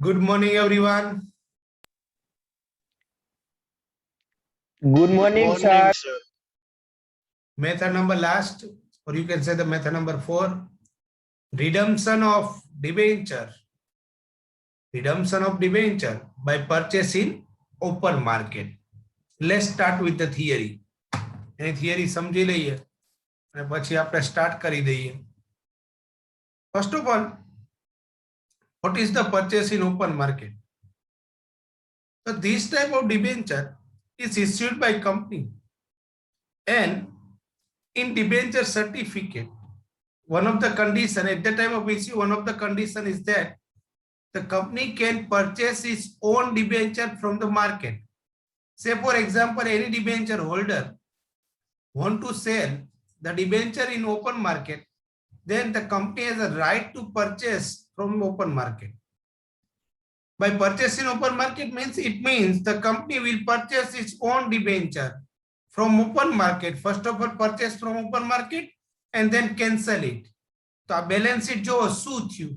Good morning, everyone. Good morning, Morning, sir. sir. Method number last, or you can say the method number 4, redemption of debenture. Redemption of debenture by purchase in open market. Let's start with the theory. Any theory સમજી લઈએ અને પછી આપણે start કરી દઈએ. First of all, what is the purchase in open market? So this type of debenture is issued by company, and in debenture certificate, one of the condition at the time of issue, one of the condition is that the company can purchase its own debenture from the market. Say for example, any debenture holder want to sell the debenture in open market, then the company has a right to purchase from open market. By purchasing open market means the company will purchase its own debenture from open market. First of all, purchase from open market and then cancel it. So a balance sheet jo શું થયું?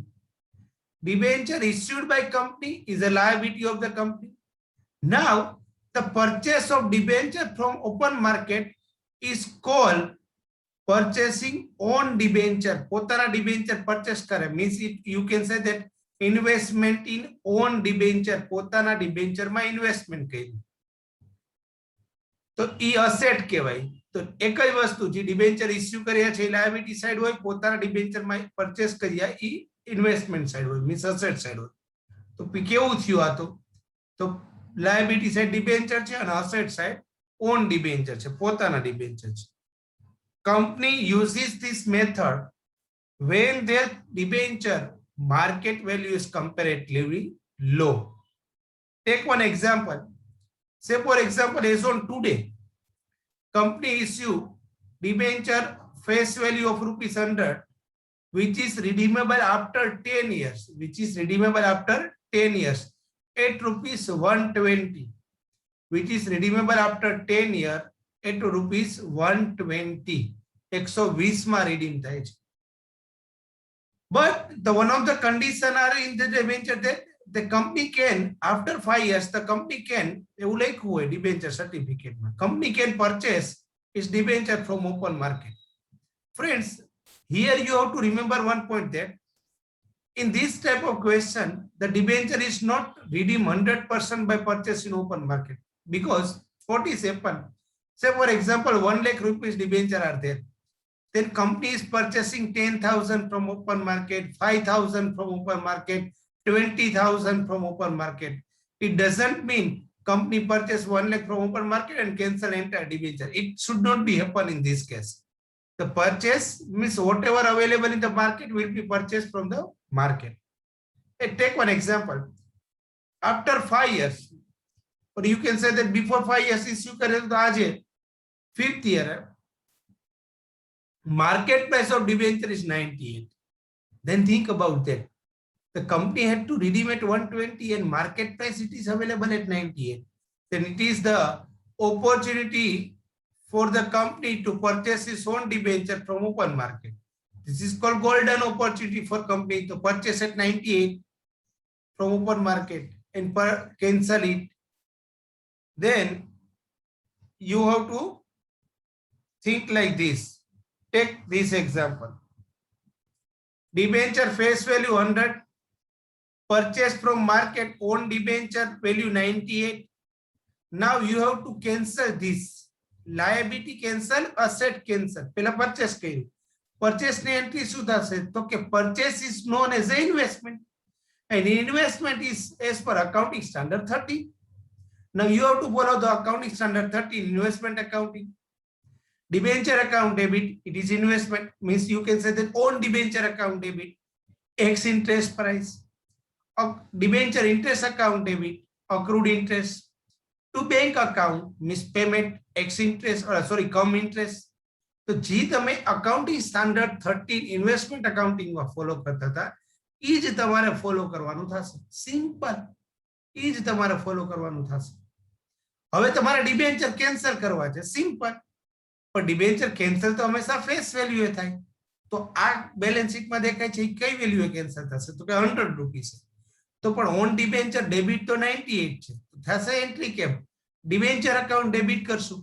Debenture issued by company is a liability of the company. Now the purchase of debenture from open market is called purchasing own debenture. પોતાના debenture purchase કરે means you can say that investment in own debenture. પોતાના debenture માં investment કર્યું તો ઈ asset કહેવાય. તો એક જ વસ્તુ જે ડિબેન્ચર ઇશ્યુ કર્યા છે લાયબિલિટી સાઈડ હોય, પોતાના ડિબેન્ચર માં પરચેસ કર્યા ઈ ઇન્વેસ્ટમેન્ટ સાઈડ હોય, મીન્સ અસેટ સાઈડ હોય. તો કેવું થયું આ? તો લાયબિલિટી સાઈડ ડિબેન્ચર છે અને અસેટ સાઈડ ઓન ડિબેન્ચર છે, પોતાના ડિબેન્ચર છે. Company uses this method when their debenture market value is comparatively low. Take one example. Say for example, as on today, company issue debenture face value of rupees 100, which is redeemable after 10 years, at rupees 120, which is redeemable after 10 years at rupees 120. 120 માં redeem થાય છે. But the one of the condition are in the debenture that the company can, after 5 years, the company can, એવું લખ્યું હોય debenture certificate માં, company can purchase its debenture from open market. Friends, here you have to remember one point, that in this type of question, the debenture is not redeemed 100% by purchase in open market, because what is happen? Say for example, 1 lakh rupees debenture are there. Then company is purchasing 10,000 from open market, 5,000 from open market, 20,000 from open market. It doesn't mean company purchase 1 lakh from open market and cancel entire debenture. It should not be happen in this case. The purchase means whatever available in the market will be purchased from the market. Take one example. After 5 years, or you can say that before 5 years issue करे तो आज 5th year, market price of debenture is 98. Then think about that. The company had to redeem at 120 and market price it is available at 98. Then it is the opportunity for the company to purchase its own debenture from open market. This is called golden opportunity for company to purchase at 98 from open market and cancel it. Then you have to think like this. Take this example. Debenture face value 100, purchase from market own debenture value 98. Now you have to cancel this. Liability cancel, asset cancel. પેલા purchase કર્યું. Purchase ની entry શું થશે? તો કે purchase is known as an investment, and investment is as per accounting standard 30. Now you have to follow the accounting standard 30 in investment accounting. Debenture account debit, it is investment, means you can say that own debenture account debit, X interest price. Debenture interest account debit, accrued interest. To bank account means payment, X interest, or sorry, cum interest. તો જે તમે accounting standard 13 investment accounting માં follow કરતા હતા, એ જ તમારે follow કરવાનું થશે. સિમ્પલ, એ જ તમારે follow કરવાનું થશે. હવે તમારે debenture cancel કરવા છે, સિમ્પલ. પણ ડિબેન્ચર કેન્સલ તો હંમેશા ફેસ વેલ્યુ થાય. તો આ બેલેન્સ શીટ માં દેખાય છે કઈ વેલ્યુ કેન્સલ થશે? તો કે 100 રૂપીસ. તો પણ ઓન ડિબેન્ચર ડેબિટ તો 98 છે, થશે એન્ટ્રી કેમ? ડિબેન્ચર અકાઉન્ટ ડેબિટ કરશું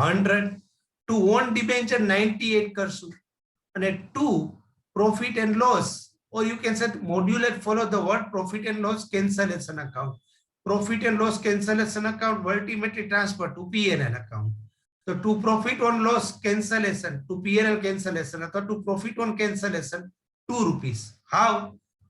100 ટુ ઓન ડિબેન્ચર 98 કરશું અને to profit and loss, or you can say modulate follow the word profit and loss cancellation account. Profit and loss cancellation account will ultimately transfer to P&L account. So to profit on loss cancellation, to P&L cancellation, or to profit on cancellation, 2 rupees. How?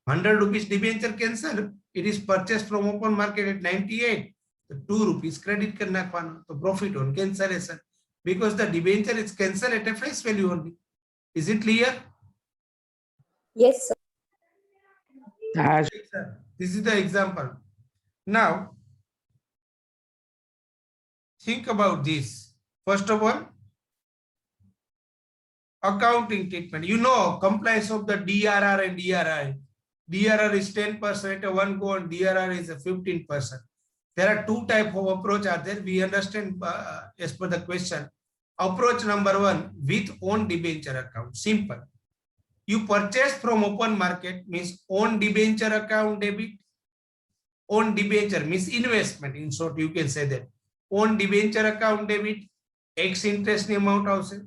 100 rupees debenture cancel, it is purchased from open market at 98. So 2 rupees credit karna nakhwano. So profit on cancellation, because the debenture is cancelled at a face value only. Is it clear? Yes, sir. This is the example. Now, think about this. First of all, accounting treatment. You know, compliance of the DRR and DRI. DRR is 10% at one go and DRR is a 15%. There are two types of approach are there. We understand as per the question. Approach number one, with own debenture account. Simple. You purchase from open market means own debenture account debit. Own debenture means investment. In short, you can say that. Own debenture account debit, X interest ni amount avse.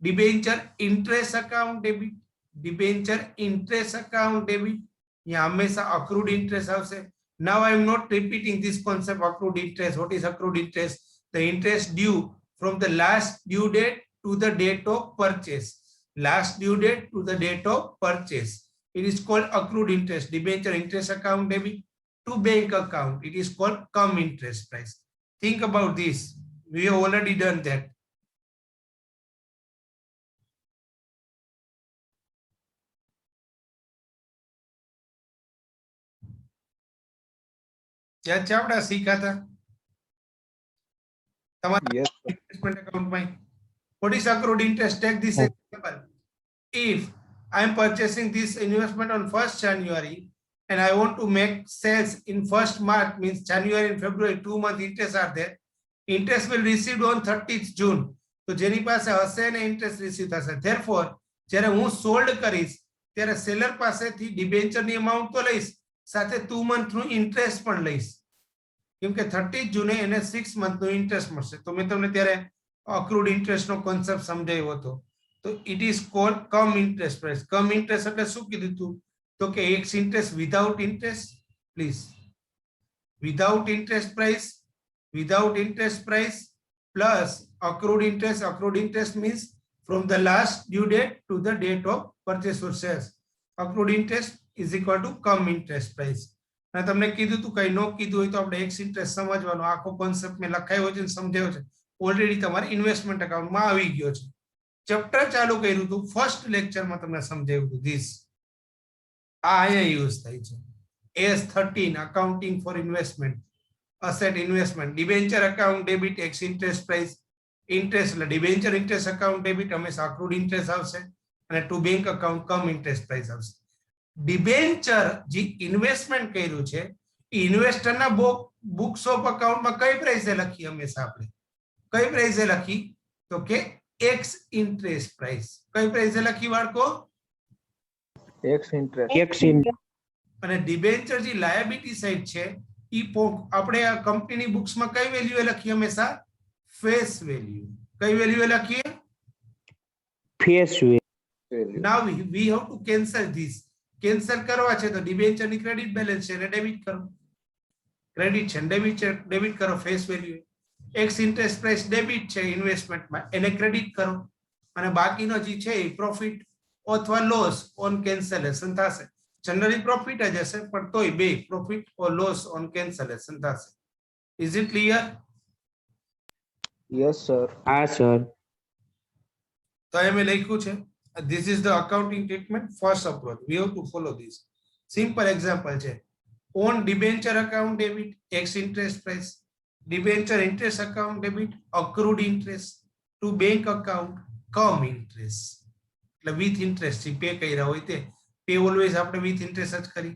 Debenture interest account debit. Debenture interest account debit. यहाँ हमेशा accrued interest avse. Now I am not repeating this concept accrued interest. What is accrued interest? The interest due from the last due date to the date of purchase. Last due date to the date of purchase. It is called accrued interest. Debenture interest account debit to bank account. It is called cum interest price. Think about this. We have already done that. क्या चावड़ा सीखा था? Yes, Investment account में. What is accrued interest? Take this example. If I am purchasing this investment on 1st January and I want to make sales in 1st March, means January and February, 2 months interest are there. Interest will receive on 30th June. So જેની પાસે હશે ને interest receive થશે. Therefore, જ્યારે હું sold કરીશ ત્યારે seller પાસેથી debenture ની amount તો લઈશ, સાથે 2 month નું interest પણ લઈશ. કેમ કે 30th June એને 6 month નું interest મળશે. તો મેં તમને ત્યારે accrued interest નો concept સમજાવ્યો હતો. તો it is called cum interest price. Cum interest એટલે શું કીધું તું? તો કે X interest without interest, please. Without interest price plus accrued interest. Accrued interest means from the last due date to the date of purchase or sales. Accrued interest is equal to cum interest price. અને તમને કીધું તું કઈ નો કીધું હોય તો આપણે X interest સમજવાનો, આખો કોન્સેપ્ટ મેં લખાયો છે ને સમજાવ્યો છે. ઓલરેડી તમારા ઇન્વેસ્ટમેન્ટ અકાઉન્ટમાં આવી ગયો છે. ચેપ્ટર ચાલુ કર્યું હતું, ફર્સ્ટ લેક્ચરમાં તમને સમજાવ્યું હતું. ધીસ આ અહીંયા યુઝ થાય છે. S13 accounting for investment, asset investment, debenture account debit, X interest price, interest એટલે ડિબેન્ચર ઇન્ટરેસ્ટ અકાઉન્ટ ડેબિટ હંમેશા અક્રુડ ઇન્ટરેસ્ટ આવશે અને to bank account cum interest price આવશે. ડિબેન્ચર જે ઇન્વેસ્ટમેન્ટ કર્યું છે એ ઇન્વેસ્ટરના બુક્સ ઓફ અકાઉન્ટમાં કઈ પ્રાઇસે લખી? હંમેશા આપણે કઈ પ્રાઇસે લખી? તો કે X interest price. કઈ પ્રાઇસે લખી બાળકો? X interest. અને ડિબેન્ચર જે લાયબિલિટી સાઈડ છે ઈ આપણે આ કંપનીની બુક્સમાં કઈ વેલ્યુએ લખી? હંમેશા ફેસ વેલ્યુ. કઈ વેલ્યુએ લખીએ? Face value. Now we have to cancel this. Cancel કરવા છે તો ડિબેન્ચરની ક્રેડિટ બેલેન્સ છે એને ડેબિટ કરો. ક્રેડિટ છે ડેબિટ કરો face value. X interest price debit છે ઇન્વેસ્ટમેન્ટમાં એને ક્રેડિટ કરો અને બાકીનો જે છે એ પ્રોફિટ અથવા લોસ ઓન કેન્સલેશન થશે. જનરલી પ્રોફિટ જ હશે પણ તોય બે profit or loss on cancellation થશે. Is it clear? Yes, sir. sir. તો એ મેં લખ્યું છે. This is the accounting treatment, first approach. We have to follow this. Simple example છે. On debenture account debit, X interest price. Debenture interest account debit, accrued interest to bank account, cum interest. એટલે with interest pay કર્યા હોય તે pay always આપણે with interest જ કરી.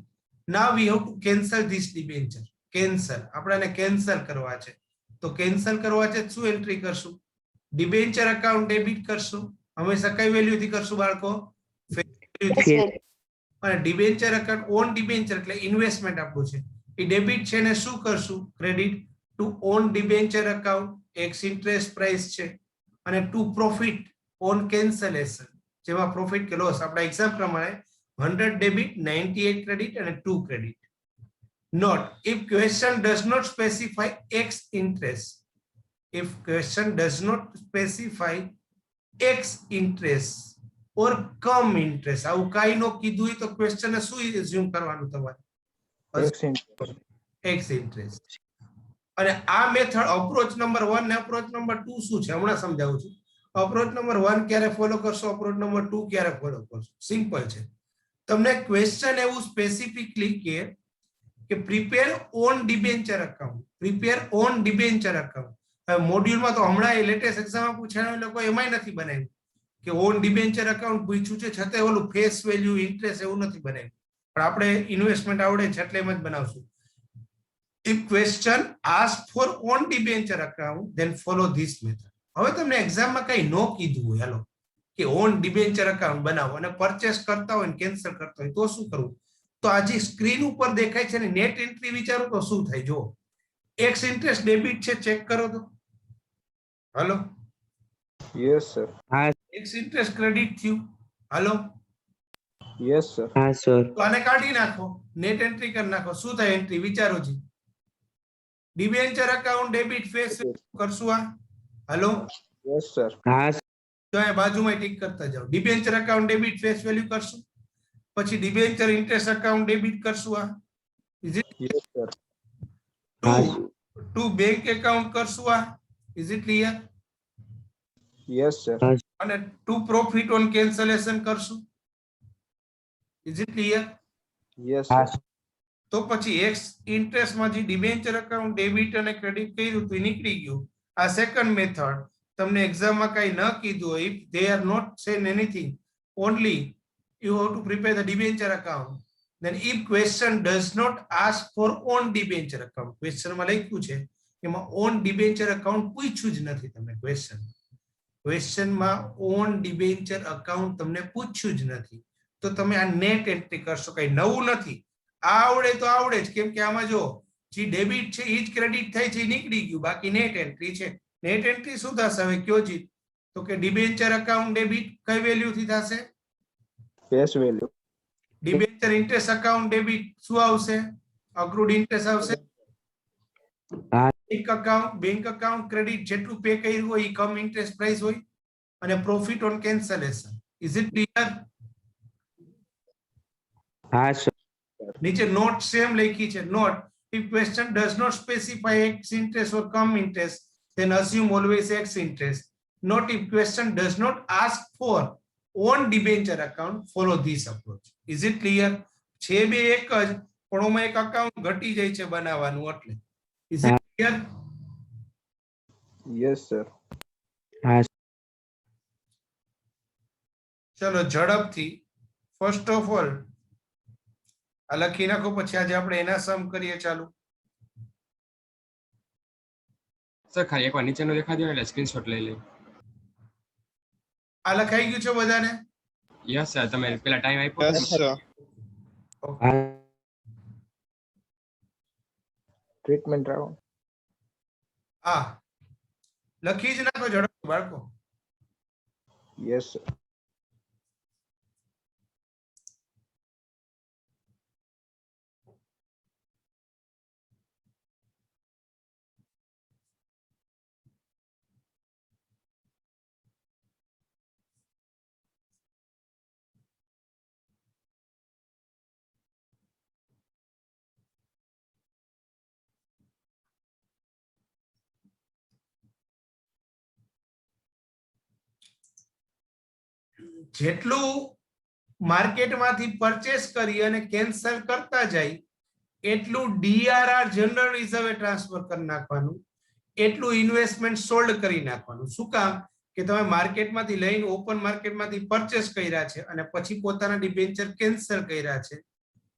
Now we have to cancel this debenture. Cancel. આપણે એને cancel કરવા છે. તો cancel કરવા છે શું એન્ટ્રી કરશું? Debenture account debit કરશું. હંમેશા કઈ વેલ્યુથી કરશું બાળકો? અને ડિબેન્ચર એકાઉન્ટ ઓન ડિબેન્ચર એટલે ઇન્વેસ્ટમેન્ટ આપણું છે એ ડેબિટ છે ને શું કરશું credit to on debenture account ex interest price છે અને ટુ પ્રોફિટ ઓન કેન્સલેશન જેમાં પ્રોફિટ કે લોસ આપણા એક્ઝામ પ્રમાણે 100 ડેબિટ 98 ક્રેડિટ અને 2 credit note if question does not specify ex interest if question does not specify x interest or cum interest આવું કાઈ નો કીધું હોય તો ક્વેશ્ચન ને શું એઝ્યુમ કરવાનું તમારે X interest. x interest અને આ મેથડ અપ્રોચ નંબર 1 ને અપ્રોચ નંબર 2 શું છે હમણાં સમજાવું છું અપ્રોચ નંબર 1 ક્યારે ફોલો કરશો અપ્રોચ નંબર 2 ક્યારે ફોલો કરશો સિમ્પલ છે તમને ક્વેશ્ચન એવું સ્પેસિફિકલી કે prepare on debenture account prepare on debenture account મોડ્યુલમાં તો હમણાં લેટેસ્ટ એક્ઝામમાં પૂછાયું લોકો એમાંય નથી બનાવ્યું કે ઓન ડિબેન્ચર એકાઉન્ટ પૂછ્યું છે છતાં ઓલું ફેસ વેલ્યુ ઇન્ટરેસ્ટ એવું નથી બનાવ્યું પણ આપણે ઇન્વેસ્ટમેન્ટ આવડે છે એટલે એમ જ બનાવશું if question ask for on debenture account then follow this method હવે તમને એક્ઝામમાં કઈ નો કીધું હોય હાલો કે ઓન ડિબેન્ચર એકાઉન્ટ બનાવો અને પરચેસ કરતા હોય ને કેન્સલ કરતા હોય તો શું કરવું તો આ જે સ્ક્રીન ઉપર દેખાય છે ને નેટ એન્ટ્રી વિચારો તો શું થાય જો એક્સ ઇન્ટરેસ્ટ ડેબિટ છે ચેક કરો તો hello Yes, sir. Ex interest credit थયું हेलो Yes, sir. हाँ सर તો આને કાઢી નાખો નેટ એન્ટ્રી કરી નાખો શું થાય એન્ટ્રી વિચારો જી ડિબેન્ચર એકાઉન્ટ ડેબિટ ફેસ કરશું આ हेलो Yes, sir. हाँ તો આ બાજુમાં ટિક કરતા જાઓ debenture account debit face value કરશું પછી ડિબેન્ચર ઇન્ટરેસ્ટ એકાઉન્ટ ડેબિટ કરશું આ is it Yes, sir. To bank account કરશું આ is it clear Yes, sir. અને ટુ પ્રોફિટ ઓન કેન્સલેશન કરશું ઇઝ ઇટ ક્લિયર Yes, हाँ sir. તો પછી એક્સ ઇન્ટરેસ્ટ માંથી ડિબેન્ચર એકાઉન્ટ ડેબિટ અને ક્રેડિટ કર્યું તો નીકળી ગયું આ સેકન્ડ મેથડ તમને એક્ઝામમાં કઈ ન કીધું હોય if they are not saying anything only you have to prepare the debenture account then if question does not ask for on debenture account question માં લખ્યું છે એમાં ઓન ડિબેન્ચર એકાઉન્ટ પૂછ્યું જ નથી તમને ક્વેશ્ચન માં ઓન ડિબેન્ચર એકાઉન્ટ તમને પૂછ્યું જ નથી તો તમે આ નેટ એન્ટ્રી કરશો કઈ નવું નથી આ આવડે તો આવડે જ કેમ કે આમાં જો જે ડેબિટ છે એ જ ક્રેડિટ થાય છે એ નીકળી ગયું બાકી નેટ એન્ટ્રી છે નેટ એન્ટ્રી શું થશે હવે કયો જી તો કે ડિબેન્ચર એકાઉન્ટ ડેબિટ કઈ વેલ્યુ થી થશે Face value. Debenture interest account debit શું આવશે અક્રુડ ઇન્ટરેસ્ટ આવશે બેંક એકાઉન્ટ ક્રેડિટ જેટલું પે કર્યું હોય એ કમ ઇન્ટરેસ્ટ પ્રાઇસ હોય અને profit on cancellation is it clear हाँ सर નીચે નોટ સેમ લખી છે not if question does not specify x interest or cum interest then assume always x interest not if question does not ask for on debenture account follow this approach is it clear છે બે એક જ પણ ઓમાં એક account ઘટી જાય છે બનાવવાનું એટલે is it clear Yes, sir. हाँ ચલો ઝડપથી ફર્સ્ટ ઓફ ઓલ આ લખી નાખો પછી આજે આપણે એના સમ કરીએ ચાલુ સર ખાલી એકવાર નીચેનો દેખાડી દો એટલે સ્ક્રીનશોટ લઈ લઈ આ લખાઈ ગયું છે બધાને યસ સર તમે પેલા ટાઈમ આપ્યો Yes, sir. हाँ Treatment round. હા લખી જ નાખો ઝડપથી બાળકો Yes, sir. જેટલું માર્કેટમાંથી પરચેસ કરી અને કેન્સલ કરતા જાય એટલું ડીઆરઆર જનરલ રિઝર્વે ટ્રાન્સફર કરી નાખવાનું એટલું ઇન્વેસ્ટમેન્ટ સોલ્ડ કરી નાખવાનું શું કામ કે તમે માર્કેટમાંથી લઈને ઓપન માર્કેટમાંથી પરચેસ કર્યા છે અને પછી પોતાના ડિબેન્ચર કેન્સલ કર્યા છે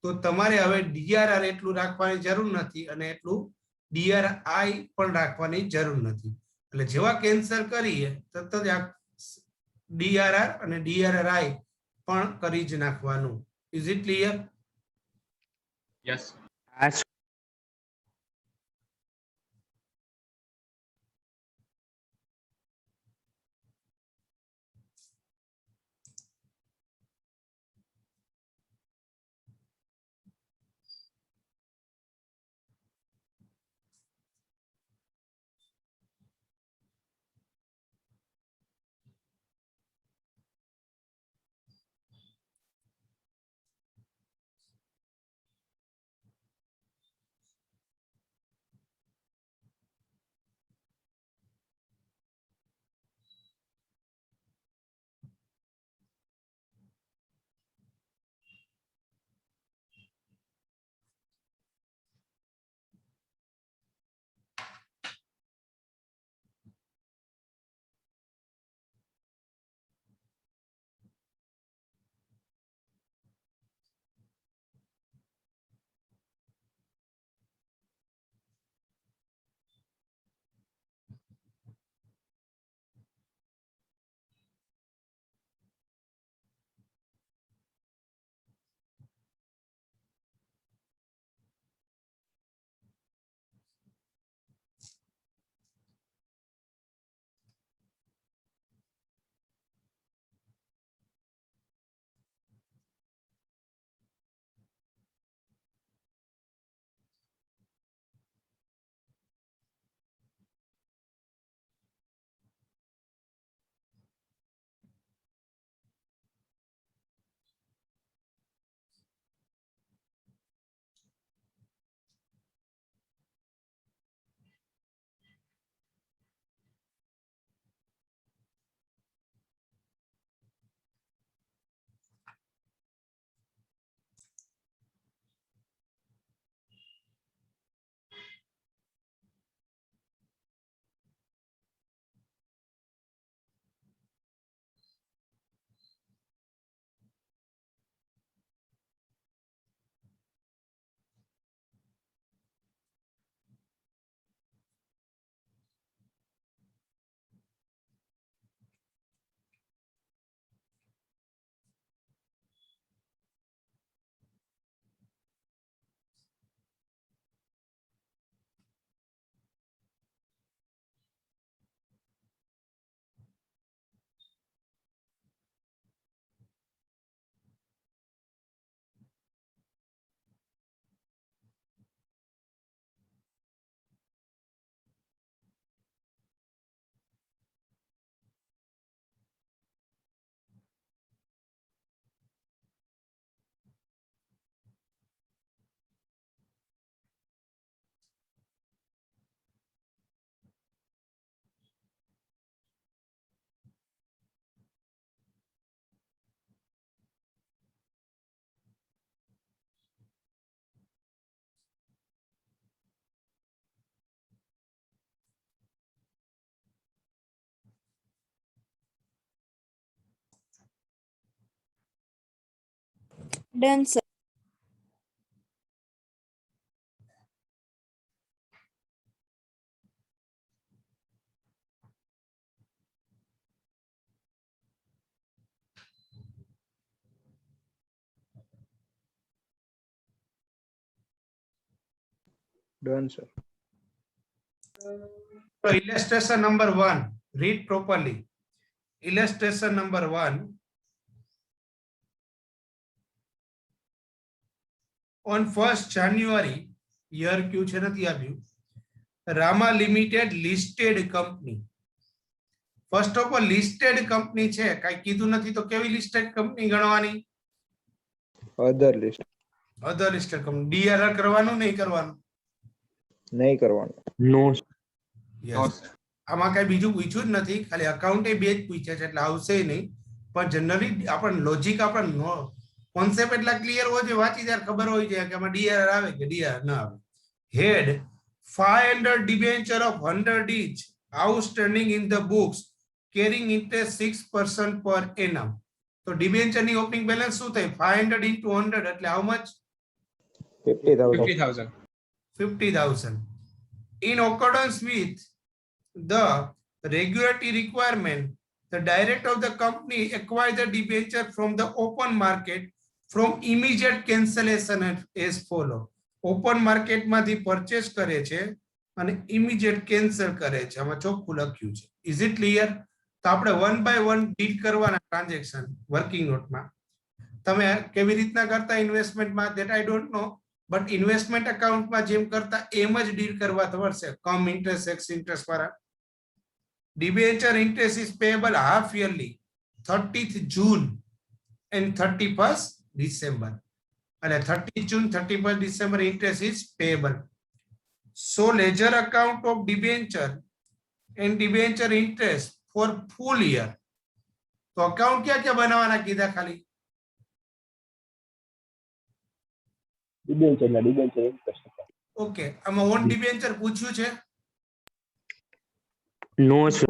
તો તમારે હવે ડીઆરઆર એટલું રાખવાની જરૂર નથી અને એટલું ડીઆરઆઈ પણ રાખવાની જરૂર નથી એટલે જેવા કેન્સલ કરીએ તરત જ ડીઆરઆર અને ડીઆરઆઈ પણ કરી જ નાખવાનું Is it clear? Yes. હા sir. Done, sir. Done, sir. So illustration number 1, read properly. Illustration number 1. On 1st January, year Q છે નથી આવ્યું. Rama Limited listed company. First of all, listed company છે, કાઈ કીધું નથી તો કેવી listed company ગણવાની? Other list. Other listed company. DRR કરવાનું નહીં કરવાનું? નહીં કરવાનું. નો. Yes. આમાં કઈ બીજું પૂછ્યું જ નથી, ખાલી અકાઉન્ટે બે જ પૂછ્યા છે એટલે આવશે નહીં. પણ જનરલી આપણ લોજિક આપણ કોન્સેપ્ટ એટલા ક્લિયર હોય છે, વાંચી ત્યારે ખબર હોય છે કે આમાં ડીઆર આવે કે ડીઆર ના આવે. હેડ 500 debenture of 100 each outstanding in the books carrying interest 6% per annum. તો ડિબેન્ચર ની ઓપનિંગ બેલેન્સ શું થાય? 500 into 100 એટલે how much? 50,000. 50,000. 50,000. In accordance with the regulatory requirement, the director of the company acquired the debenture from the open market from immediate cancellation as follow. Open માર્કેટમાંથી purchase કરે છે અને immediate cancel કરે છે, આમાં ચોખ્ખું લખ્યું છે. Is it clear? તો આપણે 1 by 1 ડીલ કરવાના ટ્રાન્ઝેક્શન વર્કિંગ નોટમાં. તમે કેવી રીતના કરતા ઇન્વેસ્ટમેન્ટમાં that I don't know, but investment એકાઉન્ટમાં જેમ કરતા એમ જ ડીલ કરવા પડશે. કમ ઇન્ટરેસ્ટ એક્સ ઇન્ટરેસ્ટ વાળા. Debenture interest is payable half yearly 30th June and 31st December. And 30th June, 31st December interest is payable. So ledger account of debenture and debenture interest for full year. तो account क्या क्या बनावाना कीधा खाली? Debenture ना debenture interest account. Okay, आमा own debenture पूछ्યું છે no sir.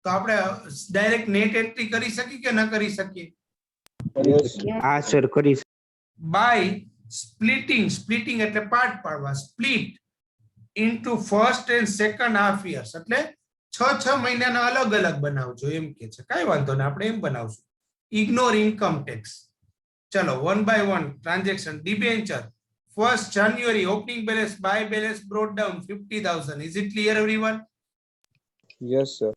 તો આપણે direct net entry કરી શકી કે ન કરી શકીએ? यस हाँ सर करी. બાય સ્પ્લિટિંગ એટલે પાર્ટ પાડવા. Split into first and second half years એટલે 6 મહિનાના અલગ અલગ બનાવજો એમ કે છે. કાઈ વાંધો નહીં, આપણે એમ બનાવશું. Ignore income tax. ચલો 1 by 1 transaction. Debenture 1st January opening balance by balance brought down 50,000. Is it clear everyone? Yes sir.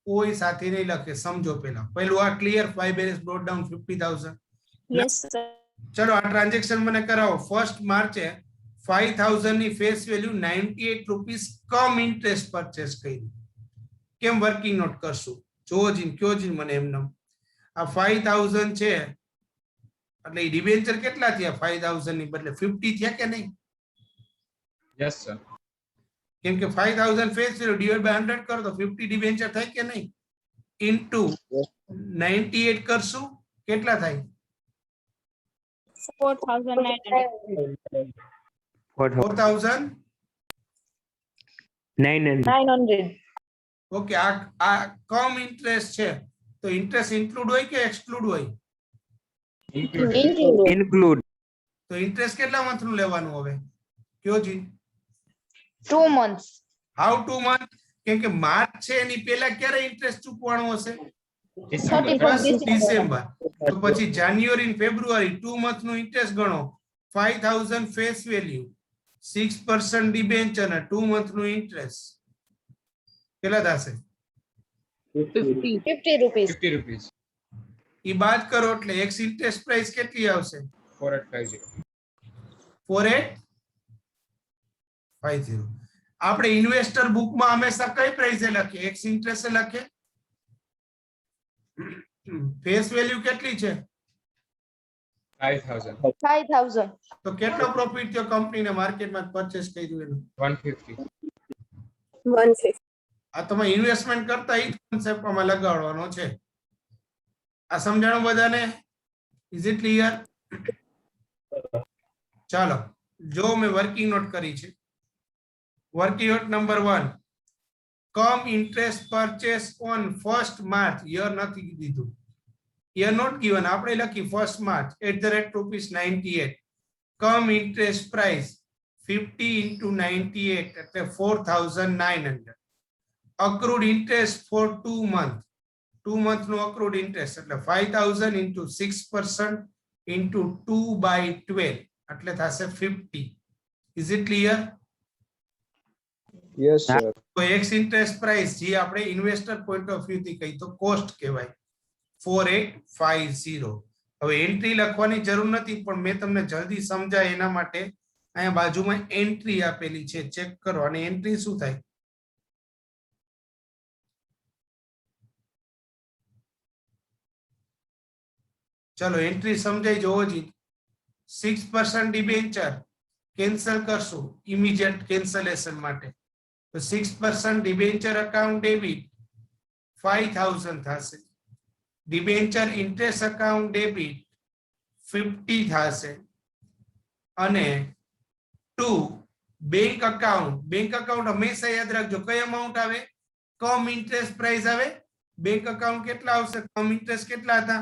કોઈ સાથે નહીં લખે, સમજો પેલા. પહેલું આ clear, by balance brought down 50,000. Yes, sir. ચલો આ ટ્રાન્ઝેક્શન મને કરાવો. 1st માર્ચે 5,000 ની ફેસ વેલ્યુ 98 રૂપીસ કમ ઇન્ટરેસ્ટ પરચેસ કરી. કેમ વર્કિંગ નોટ કરશું? જોવો જીન કયો જીન મને એમનો. આ 5,000 છે એટલે એ ડિબેન્ચર કેટલા થયા? 5,000 ની બદલે 50 થયા કે નહીં? Yes sir. કેમ કે 5,000 ફેસ વેલ્યુ ડિવાઇડ બાય 100 કરો તો 50 ડિબેન્ચર થાય કે નહીં? ઇન્ટુ 98 કરશું કેટલા થાય? 4,900. 4,900. 900. ઓકે, આ કમ ઇન્ટરેસ્ટ છે તો ઇન્ટરેસ્ટ ઇન્ક્લુડ હોય કે એક્સક્લુડ હોય? Include. Include. તો ઇન્ટરેસ્ટ કેટલા મંથ નું લેવાનું હવે? કયો જી? 2 months. How 2 month? કેમ કે માર્ચ છે એની પહેલા ક્યારે ઇન્ટરેસ્ટ ચૂકવવાનો હશે? 31st December. તો પછી જાન્યુઆરી અને ફેબ્રુઆરી 2 મંથ નું ઇન્ટરેસ્ટ ગણો. 5,000 ફેસ વેલ્યુ, 6% ડિબેન્ચર અને 2 મંથ નું ઇન્ટરેસ્ટ કેટલા થશે? 50 rupees. 50 રૂપીસ. ઈ બાદ કરો એટલે એક્સ ઇન્ટરેસ્ટ પ્રાઇસ કેટલી આવશે? 4850. 4850. આપણે ઇન્વેસ્ટર બુકમાં હંમેશા કઈ પ્રાઇસે લખીએ? એક્સ ઇન્ટરેસ્ટ લખીએ. ફેસ વેલ્યુ કેટલી છે? 5000. 5,000. તો કેટલો પ્રોફિટ થયો કંપનીને માર્કેટમાં પરચેસ કર્યું એનું? 150. 150. આ તમે ઇન્વેસ્ટમેન્ટ કરતા ઈ કોન્સેપ્ટમાં લગાડવાનો છે. આ સમજાણું બધાને? Is it clear? ચાલો જો મેં વર્કિંગ નોટ કરી છે. Working note number 1, cum interest purchase on 1st March. Year નથી દીધું, યર નોટ ગિવન. આપણે લખી 1st March @98. કમ ઇન્ટરેસ્ટ પ્રાઇસ 50 into 98 એટલે 4,900. accrued interest for 2 months. 2 month no accrued interest એટલે 5,000 into 6% into 2 by 12 એટલે થશે 50. Is it clear? Yes sir. તો ex interest price જે આપણે ઇન્વેસ્ટર પોઈન્ટ ઓફ વ્યૂ થી કહી તો કોસ્ટ કહેવાય 4850. હવે એન્ટ્રી લખવાની જરૂર નથી પણ મેં તમને જલ્દી સમજાય એના માટે અહીંયા બાજુમાં એન્ટ્રી આપેલી છે, ચેક કરો. અને એન્ટ્રી શું થાય? ચલો એન્ટ્રી સમજાઈ જોવો જી. 6% ડિબેન્ચર કેન્સલ કરશું ઇમિડિયેટ કેન્સલેશન માટે તો 6% ડિબેન્ચર અકાઉન્ટ ડેબિટ 5,000 થશે. ડિબેન્ચર ઇન્ટરેસ્ટ અકાઉન્ટ ડેબિટ 50 થશે. અને 2 બેંક અકાઉન્ટ હંમેશા યાદ રાખજો કઈ અમાઉન્ટ આવે? કમ ઇન્ટરેસ્ટ પ્રાઇસ આવે. બેંક અકાઉન્ટ કેટલા આવશે? કમ ઇન્ટરેસ્ટ કેટલા હતા?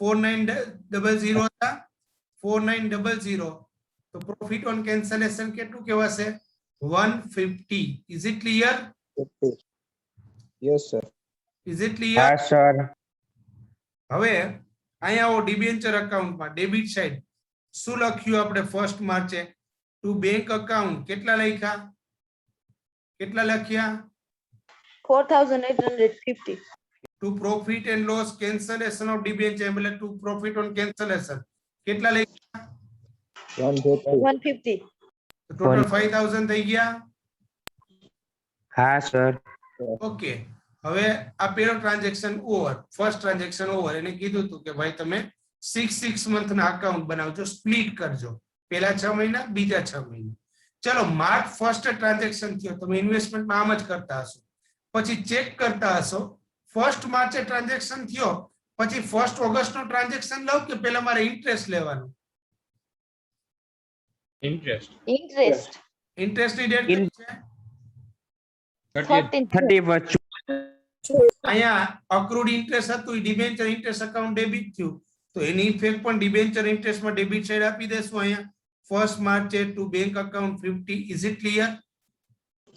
4900 હતા. 4900 તો પ્રોફિટ ઓન કેન્સલેશન કેટલું કહેવાશે? 150. Is it clear? Yes sir. Is it clear? हाँ सर. હવે અહીંયા આવો ડિબેન્ચર અકાઉન્ટમાં ડેબિટ સાઈડ શું લખ્યું આપણે ફર્સ્ટ માર્ચે ટુ બેંક અકાઉન્ટ કેટલા લખ્યા $4,850. To profit and loss cancellation of debenture એટલે ટુ પ્રોફિટ ઓન કેન્સલેશન કેટલા લખ્યા 150. 150. ટોટલ 5000 થઈ ગયા हाँ सर ઓકે હવે આ પેલો transaction over first transaction over એને કીધું હતું કે ભાઈ તમે 6 મંથ ના અકાઉન્ટ બનાવજો સ્પ્લિટ કરજો પહેલા 6 મહિના બીજા 6 મહિના ચલો માર્ચ ફર્સ્ટ ટ્રાન્ઝેક્શન થયો તમે ઇન્વેસ્ટમેન્ટમાં આમ જ કરતા હશો પછી ચેક કરતા હશો ફર્સ્ટ માર્ચે ટ્રાન્ઝેક્શન થયો પછી ફર્સ્ટ ઓગસ્ટ નો ટ્રાન્ઝેક્શન લઉં કે પહેલા મારે ઇન્ટરેસ્ટ લેવાનું ઇન્ટરેસ્ટ Interest. ઇન્ટરેસ્ટની ડેટ In- કઈ છે 13. 31 અહીંયા અક્રુડ ઇન્ટરેસ્ટ હતું એ ડિબેન્ચર ઇન્ટરેસ્ટ અકાઉન્ટ ડેબિટ થયું તો એની ઇફેક્ટ પણ ડિબેન્ચર ઇન્ટરેસ્ટમાં ડેબિટ સાઈડ આપી દેશું અહીંયા ફર્સ્ટ માર્ચે two bank account 50 is it clear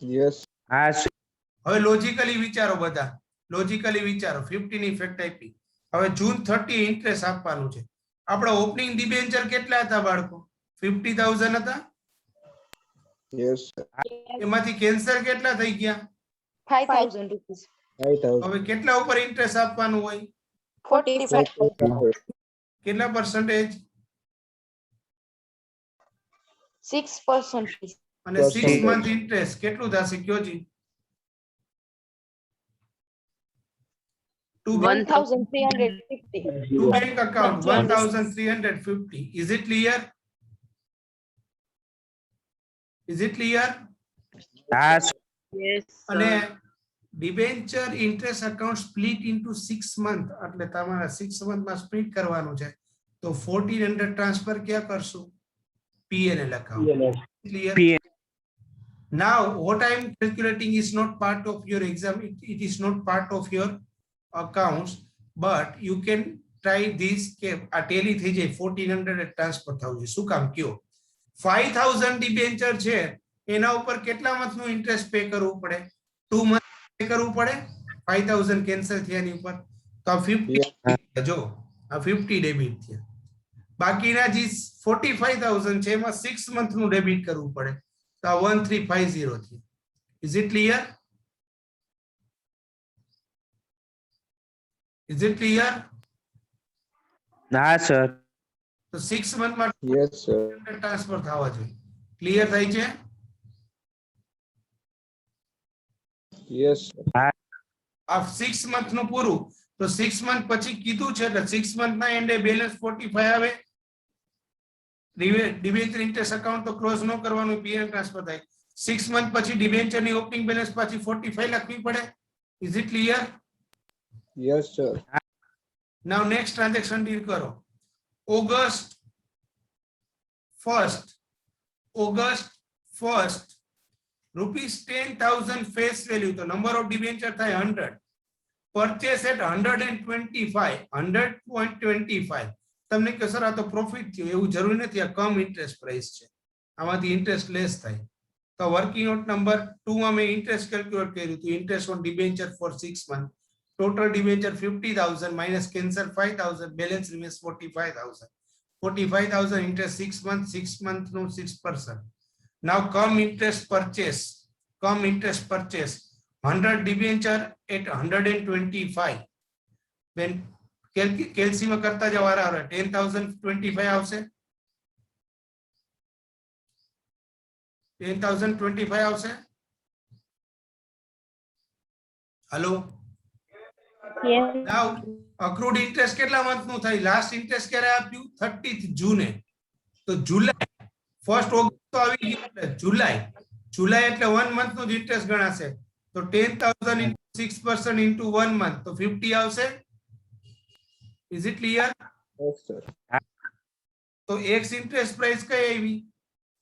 Yes. हाँ सर હવે લોજિકલી વિચારો બધા લોજિકલી વિચારો 50 ની ઇફેક્ટ આપી હવે જૂન 30 ઇન્ટરેસ્ટ આપવાનું છે આપણા ઓપનિંગ ડિબેન્ચર કેટલા હતા બાળકો 50000 હતા Yes, sir. એમાંથી કેન્સલ કેટલા થઈ ગયા 5,000 rupees. 5,000. હવે કેટલા ઉપર ઇન્ટરેસ્ટ આપવાનું હોય 45. કેટલા પર્સન્ટેજ 6%. please. અને 6 મંથ ઇન્ટરેસ્ટ કેટલું થશે કયો જી ટુ 1,350. to bank account 1350 is it clear हाँ सर અને debenture interest account split into 6 month એટલે તમારે 6 મંથમાં સ્પ્લિટ કરવાનું છે તો 1400 ટ્રાન્સફર ક્યાં કરશું P&L account clear P- now what I am calculating is not part of your exam it is not part of your accounts but you can try this કે આ Tally થઈ જાય 1400 ટ્રાન્સફર થવું છે શું કામ કયો 5000 ડિબેન્ચર છે એના ઉપર કેટલા મંથનું ઇન્ટરેસ્ટ પે કરવું પડે 2 મંથ પે કરવું પડે 5000 કેન્સલ થયાની ઉપર તો આ 50 જો આ 50 ડેબિટ થયા બાકીના જે 45000 છે એમાં 6 મંથનું ડેબિટ કરવું પડે તો આ 1350 થયું is it clear is it clear हाँ सर તો 6 મંથમાં Yes, sir. ટ્રાન્સફર થવા જોઈએ ક્લિયર થાય છે Yes, sir. આ 6 મંથનું પૂરું તો 6 મંથ પછી કીધું છે એટલે 6 મંથના એન્ડે બેલેન્સ 45 આવે ડિબેન્ચર ઇન્ટરેસ્ટ અકાઉન્ટ તો ક્લોઝ ન કરવાનું પીએન ટ્રાન્સફર થાય 6 મંથ પછી ડિબેન્ચરની ઓપનિંગ બેલેન્સ પાછી 45 લખવી પડે is it clear Yes, sir. Now next transaction deal કરો August 1st rupees 10,000 face value તો નંબર ઓફ ડિબેન્ચર થાય 100 પરચેસ એટ 100.25 તમને કે સર આ તો પ્રોફિટ થયું એવું જરૂરી નથી આ કમ ઇન્ટરેસ્ટ પ્રાઇસ છે આમાંથી ઇન્ટરેસ્ટ લેસ થાય તો વર્કિંગ આઉટ નંબર 2 માં મેં ઇન્ટરેસ્ટ કેલ્ક્યુલેટ કર્યું હતું interest on debenture for 6 month total debenture 50,000 minus cancel 5,000 balance remains 45,000 interest 6 months 6 month no 6%. Now come interest purchase 100 debenture at 125 when કેલ્સી માં કરતા જવાના આવે 10,025 આવશે 10,025 આવશે hello Yes. now accrued interest કેટલા મંથ નું થાય લાસ્ટ ઇન્ટરેસ્ટ ક્યારે આપ્યું 30th જૂને તો જુલાઈ ફર્સ્ટ ઓગસ્ટ તો આવી ગયું એટલે જુલાઈ એટલે 1 મંથ નું ઇન્ટરેસ્ટ ગણાશે તો 10,000 into 6% into 1 month તો 50 આવશે is it clear Yes, sir. તો એક્સ ઇન્ટરેસ્ટ પ્રાઇસ કઈ આવી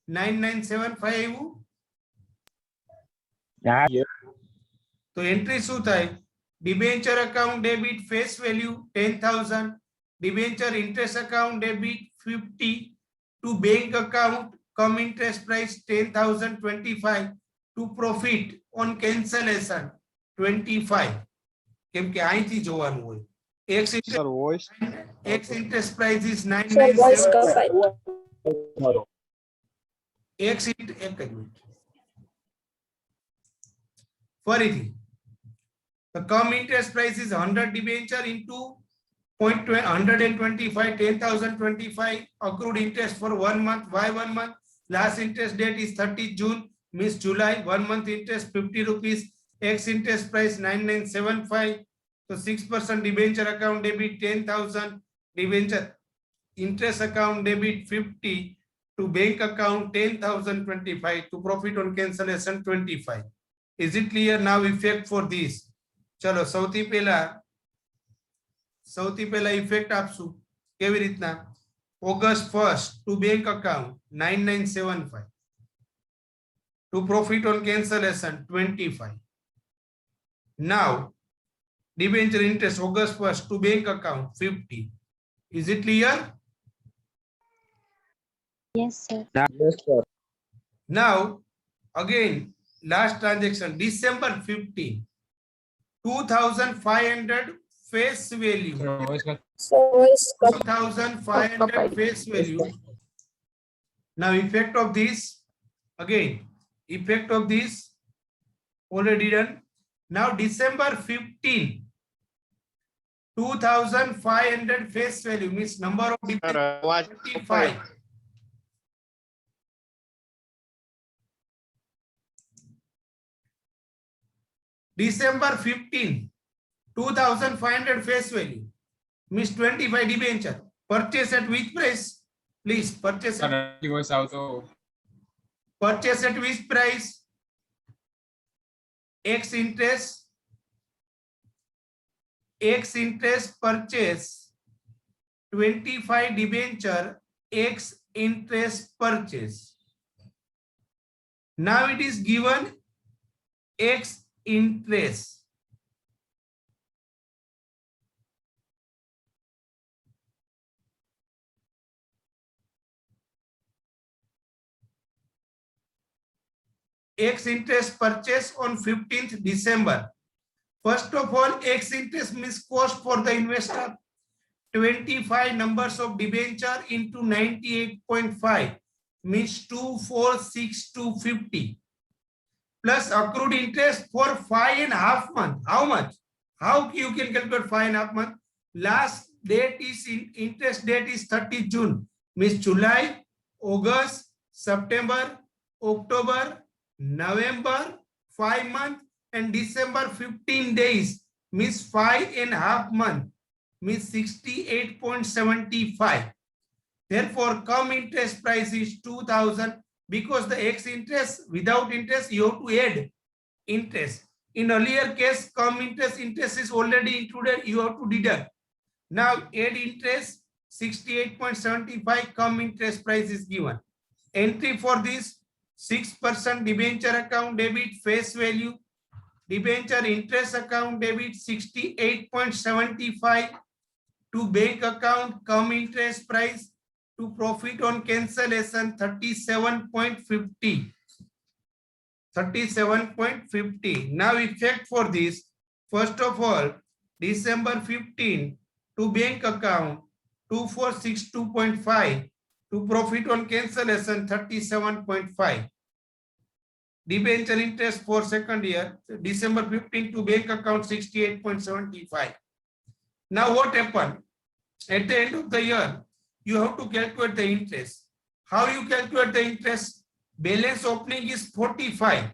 9975 આવ્યું हाँ તો એન્ટ્રી શું થાય debenture account debit face value 10,000 debenture interest account debit 50 to bank account cum interest price 10,025 to profit on cancellation 25 કેમ કે અહીંથી જોવાનું હોય X interest, Sir, voice. X interest price is Sir, voice 997. કપાય. X int એક જ minute. ફરીથી the come interest price is 100 debenture into 125 10,025 accrued interest for 1 month. Why 1 month? Last interest date is 30 June, means July. 1 month interest 50 rupees. X interest price 9975. So 6% debenture account debit 10,000, debenture interest account debit 50, to bank account 10,025, to profit on cancellation 25. Is it clear now? Effect for this. ચલો સૌથી પહેલા effect આપશું કેવી રીતના? August 1st to bank account 9975, to profit on cancellation 25. Now debenture interest August 1st to bank account 50. Is it clear? Yes, sir. Yes, sir. Now again last transaction December 15, 2,500 face value. Sir voice cut. Sir, voice કપાય. 2,500 face value. Now effect of this, again effect of this already done. Now December 15, 2,500 face value means number of debenture 25. December 15, 2,500 face value means 25 debenture. Purchase at which price? Please purchase sir at, voice આવતો. purchase at which price? X interest purchase 25 debenture X interest purchase. Now it is given X interest. X interest purchase on 15th December. First of all, X interest means cost for the investor. 25 numbers of debenture into 98.5 means 246250. Plus accrued interest for 5.5 months. How much? How you can calculate 5.5 months? Last date is interest date is 30 June, means July, August, September, October, November 5 months, and December 15 days means 5.5 months, means 68.75. Therefore, come interest price is 2,000. Because the X interest, without interest, you have to add interest. In earlier case, come interest is already included, you have to deduct. Now add interest, 68.75, come interest price is given. Entry for this, 6% debenture account debit face value, debenture interest account debit 68.75, to bank account come interest price, to profit on cancellation 37.50. 37.50. Now effect for this, first of all, December 15 to bank account 2462.5, to profit on cancellation 37.5. Debenture interest for second year, December 15 to bank account 68.75. Now what happened? At the end of the year, you have to calculate the interest. How you calculate the interest? Balance opening is 45.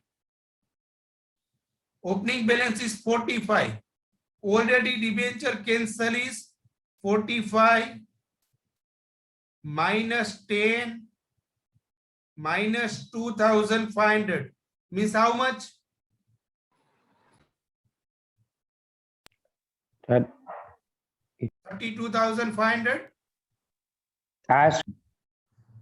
Opening balance is 45. Already debenture cancel is 45 minus 10 minus 2,500 means how much? 32,500.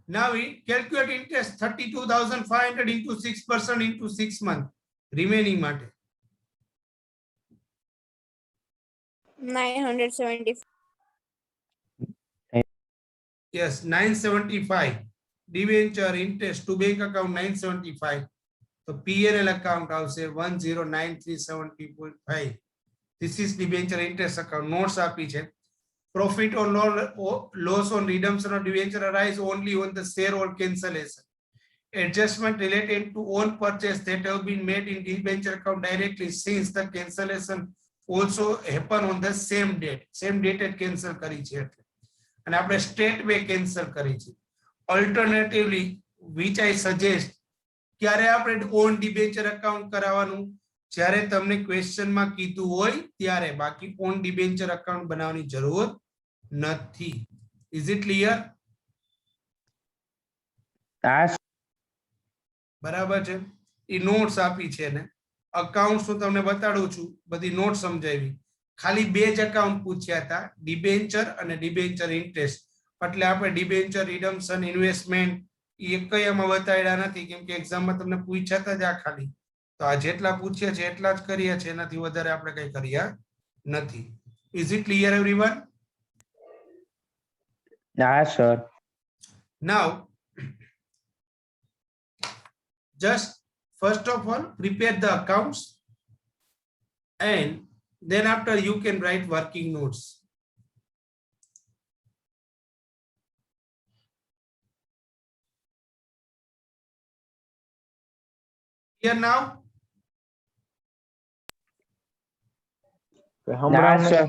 Now we calculate interest 32,500 into 6% into 6 months remaining mate. 975. Yes, 975. Debenture interest to bank account 975. So PNL account I'll say 109,370.5. This is debenture interest account. Notes આપી છે. Profit or loss on redemption of debenture arise only on the sale or cancellation. Adjustment related to own purchase that have been made in debenture account directly, since the cancellation also happen on the same date. Same date it cancel કરી છે એટલે. અને આપણે state way cancel કરી છે. Alternatively, which I suggest, ક્યારે આપણે on debenture account કરાવવાનું, જ્યારે તમને ક્વેશ્ચનમાં કીધું હોય ત્યારે, બાકી ઓન ડિબેન્ચર અકાઉન્ટ બનાવવાની જરૂર નથી. Is it clear? હા સર. બરાબર છે. એ નોટ્સ આપી છે ને અકાઉન્ટ્સ હું તમને બતાડું છું, બધી નોટ સમજાવી. ખાલી બે જ અકાઉન્ટ પૂછ્યા હતા, ડિબેન્ચર અને ડિબેન્ચર ઇન્ટરેસ્ટ. એટલે આપણે ડિબેન્ચર રિડમ્પશન ઇન્વેસ્ટમેન્ટ એ કઈ આમાં બતાડ્યા નથી, કેમ કે એક્ઝામમાં તમને પૂછ્યા હતા જ આ ખાલી. તો આ જેટલા પૂછ્યા છે એટલા જ કર્યા છે, એનાથી વધારે આપણે કઈ કર્યા નથી. Is it clear everyone? હા sir. Now, just first of all, prepare the accounts, and then after you can write working notes. Here now, હા સર.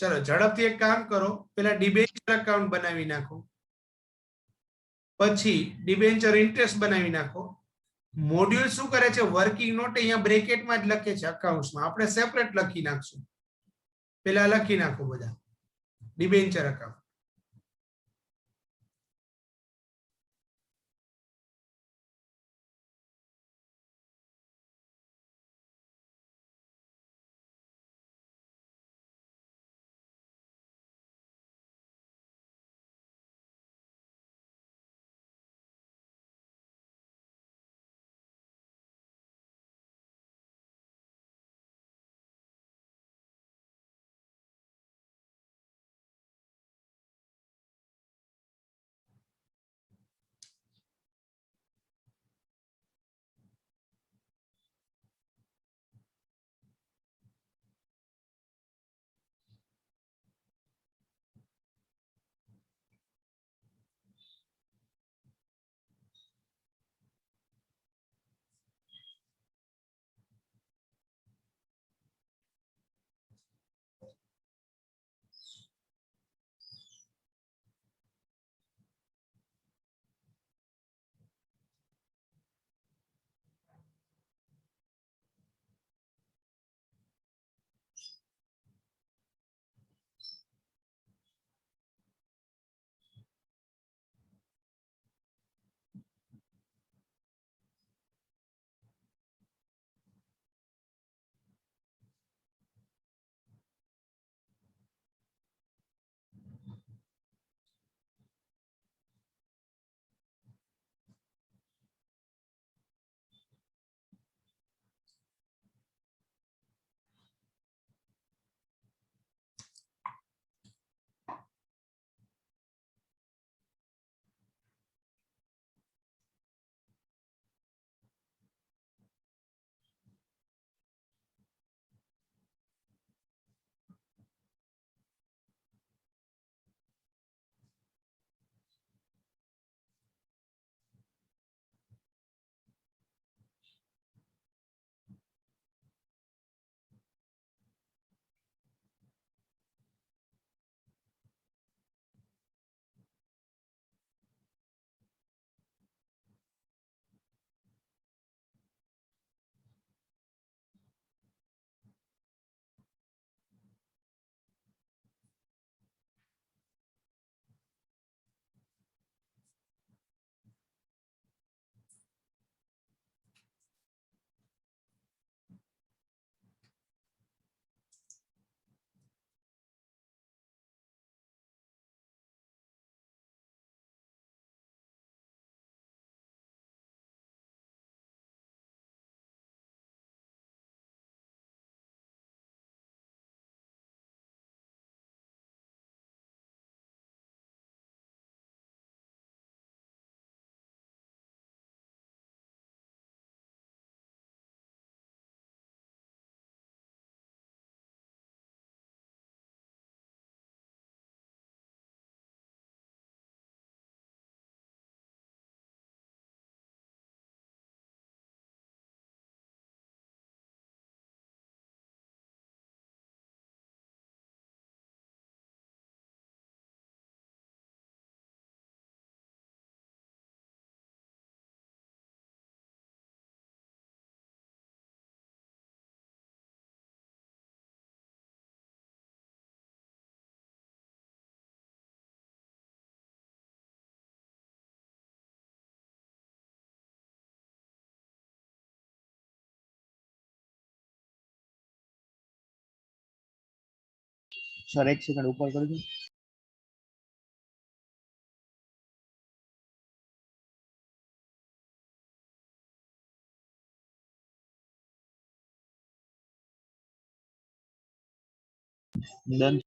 ચલો ઝડપથી એક કામ કરો, પેલા ડિબેન્ચર અકાઉન્ટ બનાવી નાખો, પછી ડિબેન્ચર ઇન્ટરેસ્ટ બનાવી નાખો. મોડ્યુલ શું કરે છે, વર્કિંગ નોટ અહીંયા બ્રેકેટમાં જ લખે છે અકાઉન્ટ્સમાં, આપણે સેપરેટ લખી નાખશું. પેલા લખી નાખો બધા ડિબેન્ચર અકાઉન્ટ. सर एक सेकंड ऊपर कर दो। डन।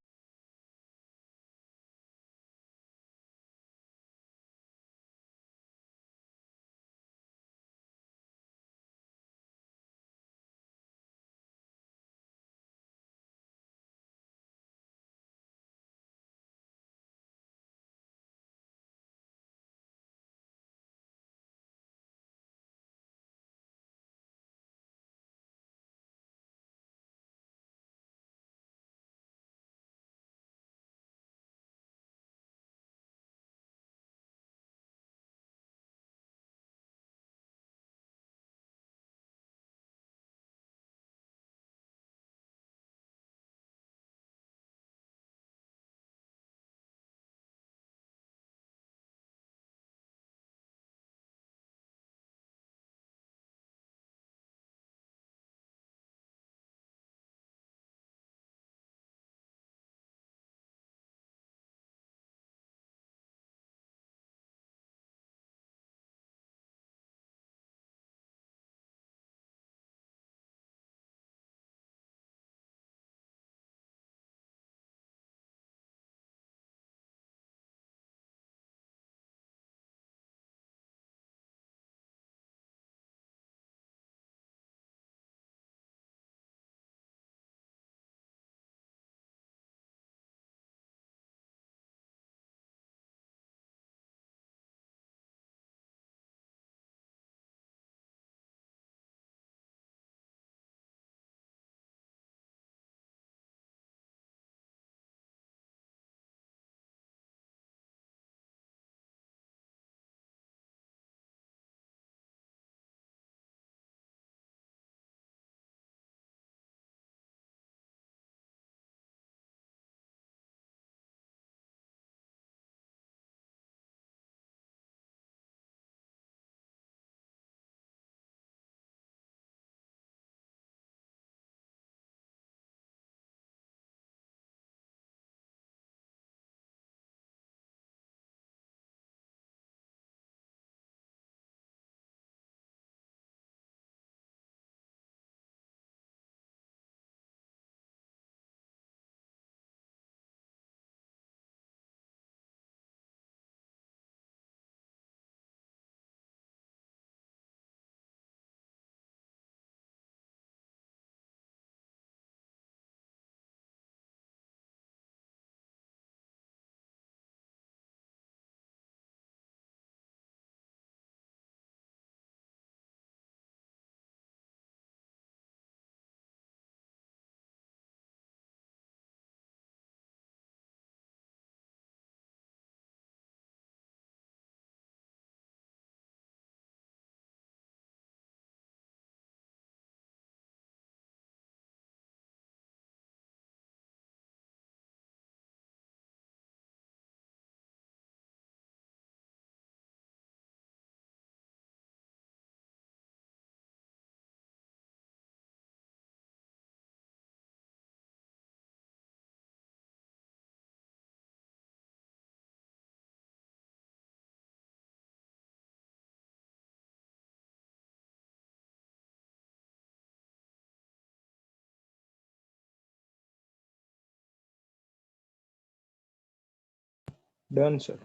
Done, sir.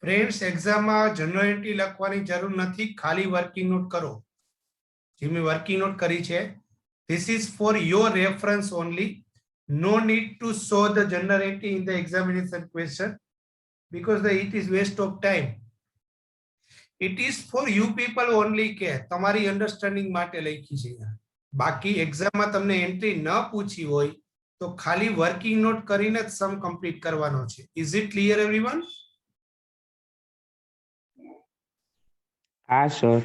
ફ્રેન્ડ્સ એક્ઝામમાં જનરલ એન્ટ્રી લખવાની જરૂર નથી, ખાલી વર્કિંગ નોટ કરો. જે મેં વર્કિંગ નોટ કરી છે, this is for your reference only. No need to show the journal entry in the examination question because it is waste of time. It is for you people only કે તમારી understanding માટે લખી છે. બાકી એક્ઝામમાં તમને એન્ટ્રી ન પૂછી હોય તો ખાલી વર્કિંગ નોટ કરીને જ સમ કમ્પ્લીટ કરવાનો છે. Is it clear everyone? હા sir.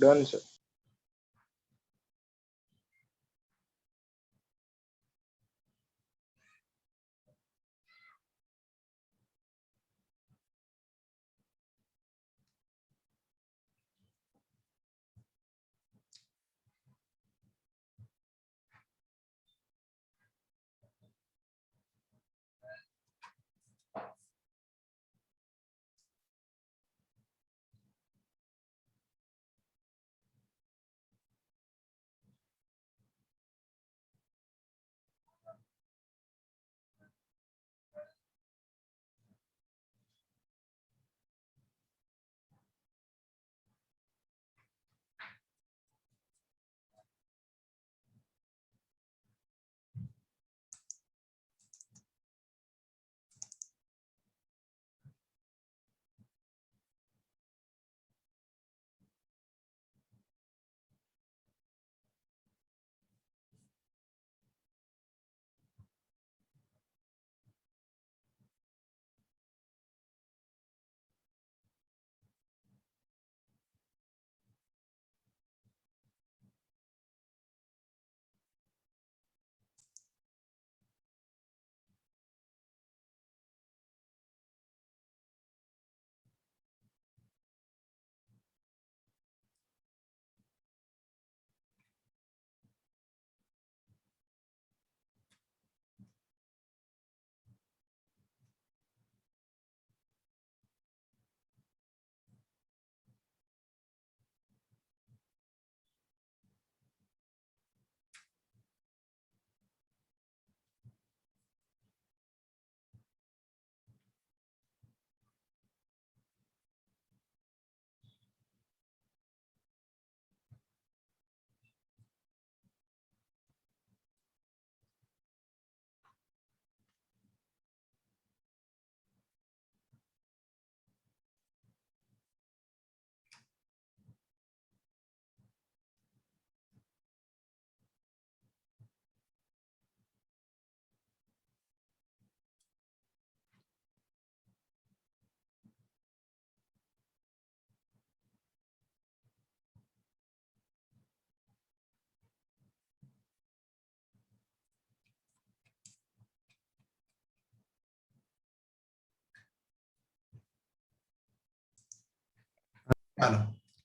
Done, sir.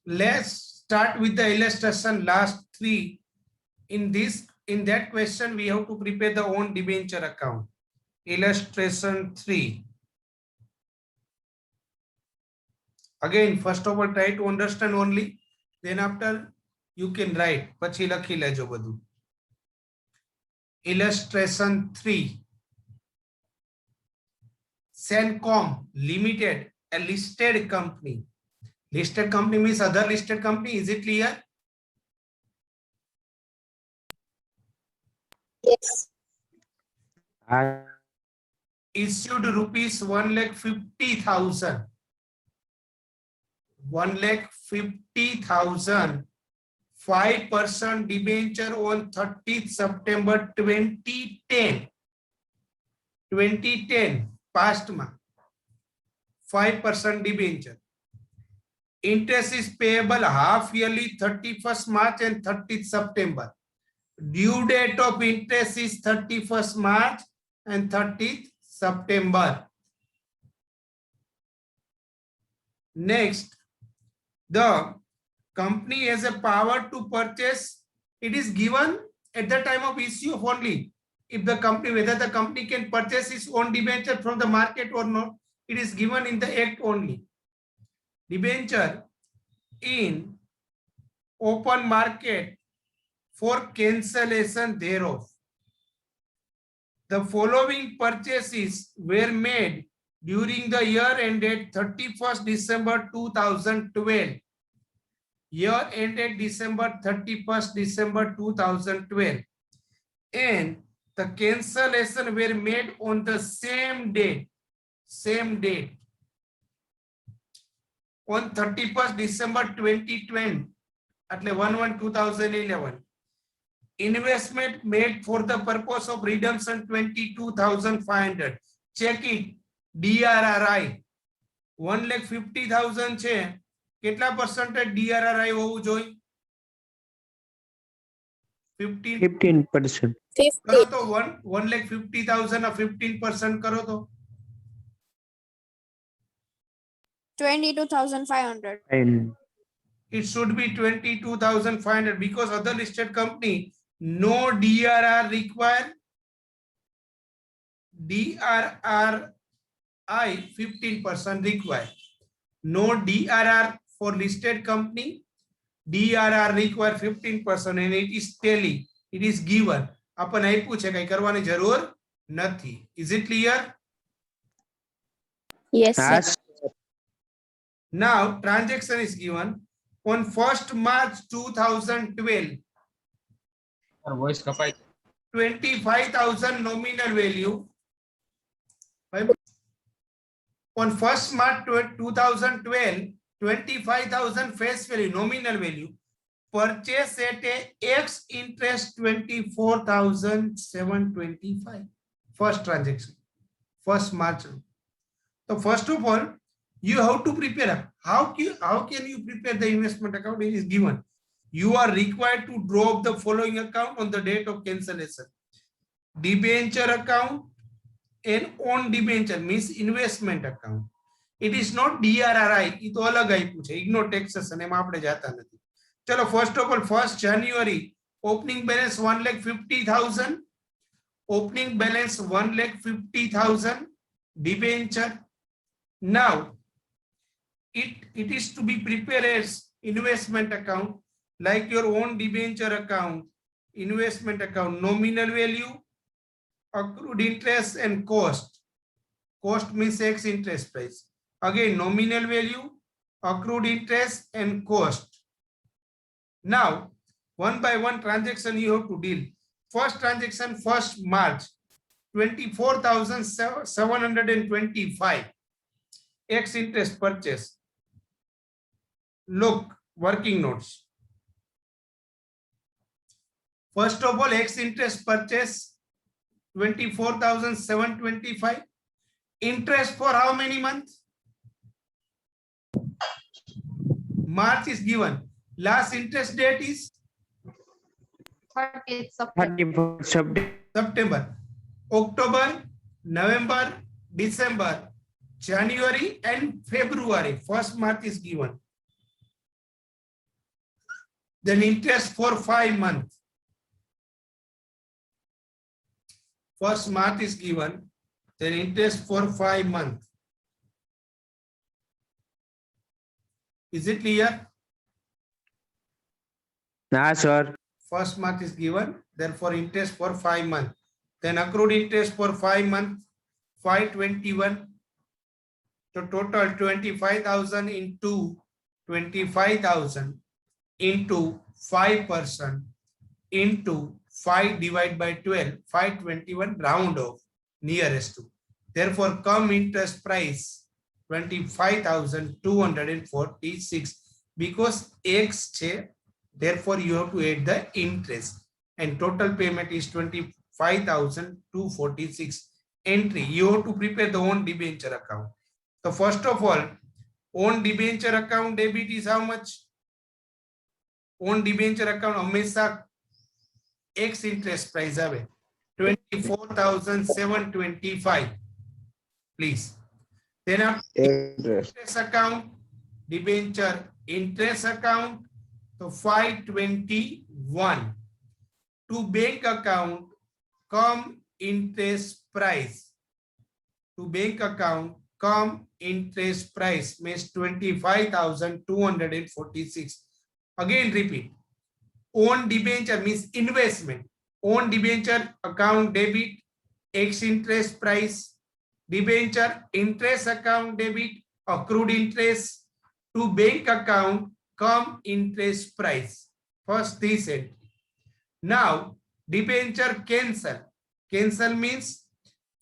Let's start with the illustration last three in this in that question we have to prepare the own debenture account. Illustration 3. Again, first of all, try to understand only. Then after you can write. પછી લખી લેજો બધું. Illustration 3. Sencom Limited, a listed company. Listed company means other listed company. Is it clear? Yes. Issued rupees 1,50,000. 1,50,000. 5% debenture on 30th September 2010. 2010 past month. 5% debenture. Interest is payable half yearly 31st March and 30th September. Due date of interest is 31st March and 30th September. Next, the company has a power to purchase. It is given at the time of issue only. If the company, whether the company can purchase its own debenture from the market or not, it is given in the act only. Debenture in open market for cancellation thereof. The following purchases were made during the year ended 31st December 2012. Year ended December 31st December 2012. And the cancellation were made on the same date. Same date. On 31st December 2020. At 1/1/2011. Investment made for the purpose of redemption 22,500. Check it. DRRI 1,50,000 છે. કેટલા percentage DRRI હોવું જોઈએ? 15%. 15%. 50. કરો તો 1,50,000 15% કરો તો 22,500. And it should be 22,500 because other listed company no DRR required. DRRI 15% required. No DRR for listed company. DRR require 15% and it is telling, it is given. अपन આપ્યું છે કઈ કરવાની જરૂર નથી. Is it clear? Yes, sir. as Now transaction is given on 1st March 2012. Voice કપાય 25,000 nominal value. On 1st March 2012, 25,000 face value, nominal value. Purchase at a X interest 24,725. First transaction. 1st March. So first of all, you have to prepare. How can you prepare the investment account? It is given. You are required to draw up the following account on the date of cancellation. Debenture account and own debenture means investment account. It is not DRRI. એ તો અલગ આપ્યું છે. Ignore taxation. એમાં આપણે જાતા નથી. ચલો first of all, 1st January opening balance 1,50,000. Opening balance 1,50,000 debenture. Now it is to be prepared as investment account like your own debenture account. Investment account, nominal value, accrued interest and cost. Cost means X interest price. Again, nominal value, accrued interest and cost. Now, one by one transaction you have to deal. First transaction, 1st March, 24,725. X interest purchase. Look, working notes. First of all, X interest purchase 24,725. Interest for how many months? March is given. Last interest date is 30th September. 31st September. October, November, December, January and February. 1st March is given. Then interest for 5 months. first March is given, then interest for 5 months. Is it clear? Nah, sir. First month is given, therefore interest for 5 months. Then accrued interest for 5 months, 521. So total 25,000 into 25,000 into 5% into 5 divided by 12, 521 round off nearest to. Therefore, come interest price 25,246 because X che, therefore you have to add the interest and total payment is 25,246. Entry, you have to prepare the own debenture account. So first of all, own debenture account debit is how much? Own debenture account hamesha X interest price ave 24,725. Please. Then Interest. interest account, debenture interest account, so 521. To bank account, come interest price. To bank account, come interest price means 25,246. Again repeat. Own debenture means investment. Own debenture account debit X interest price. Debenture interest account debit accrued interest. To bank account come interest price. First this entry. Now debenture cancel. Cancel means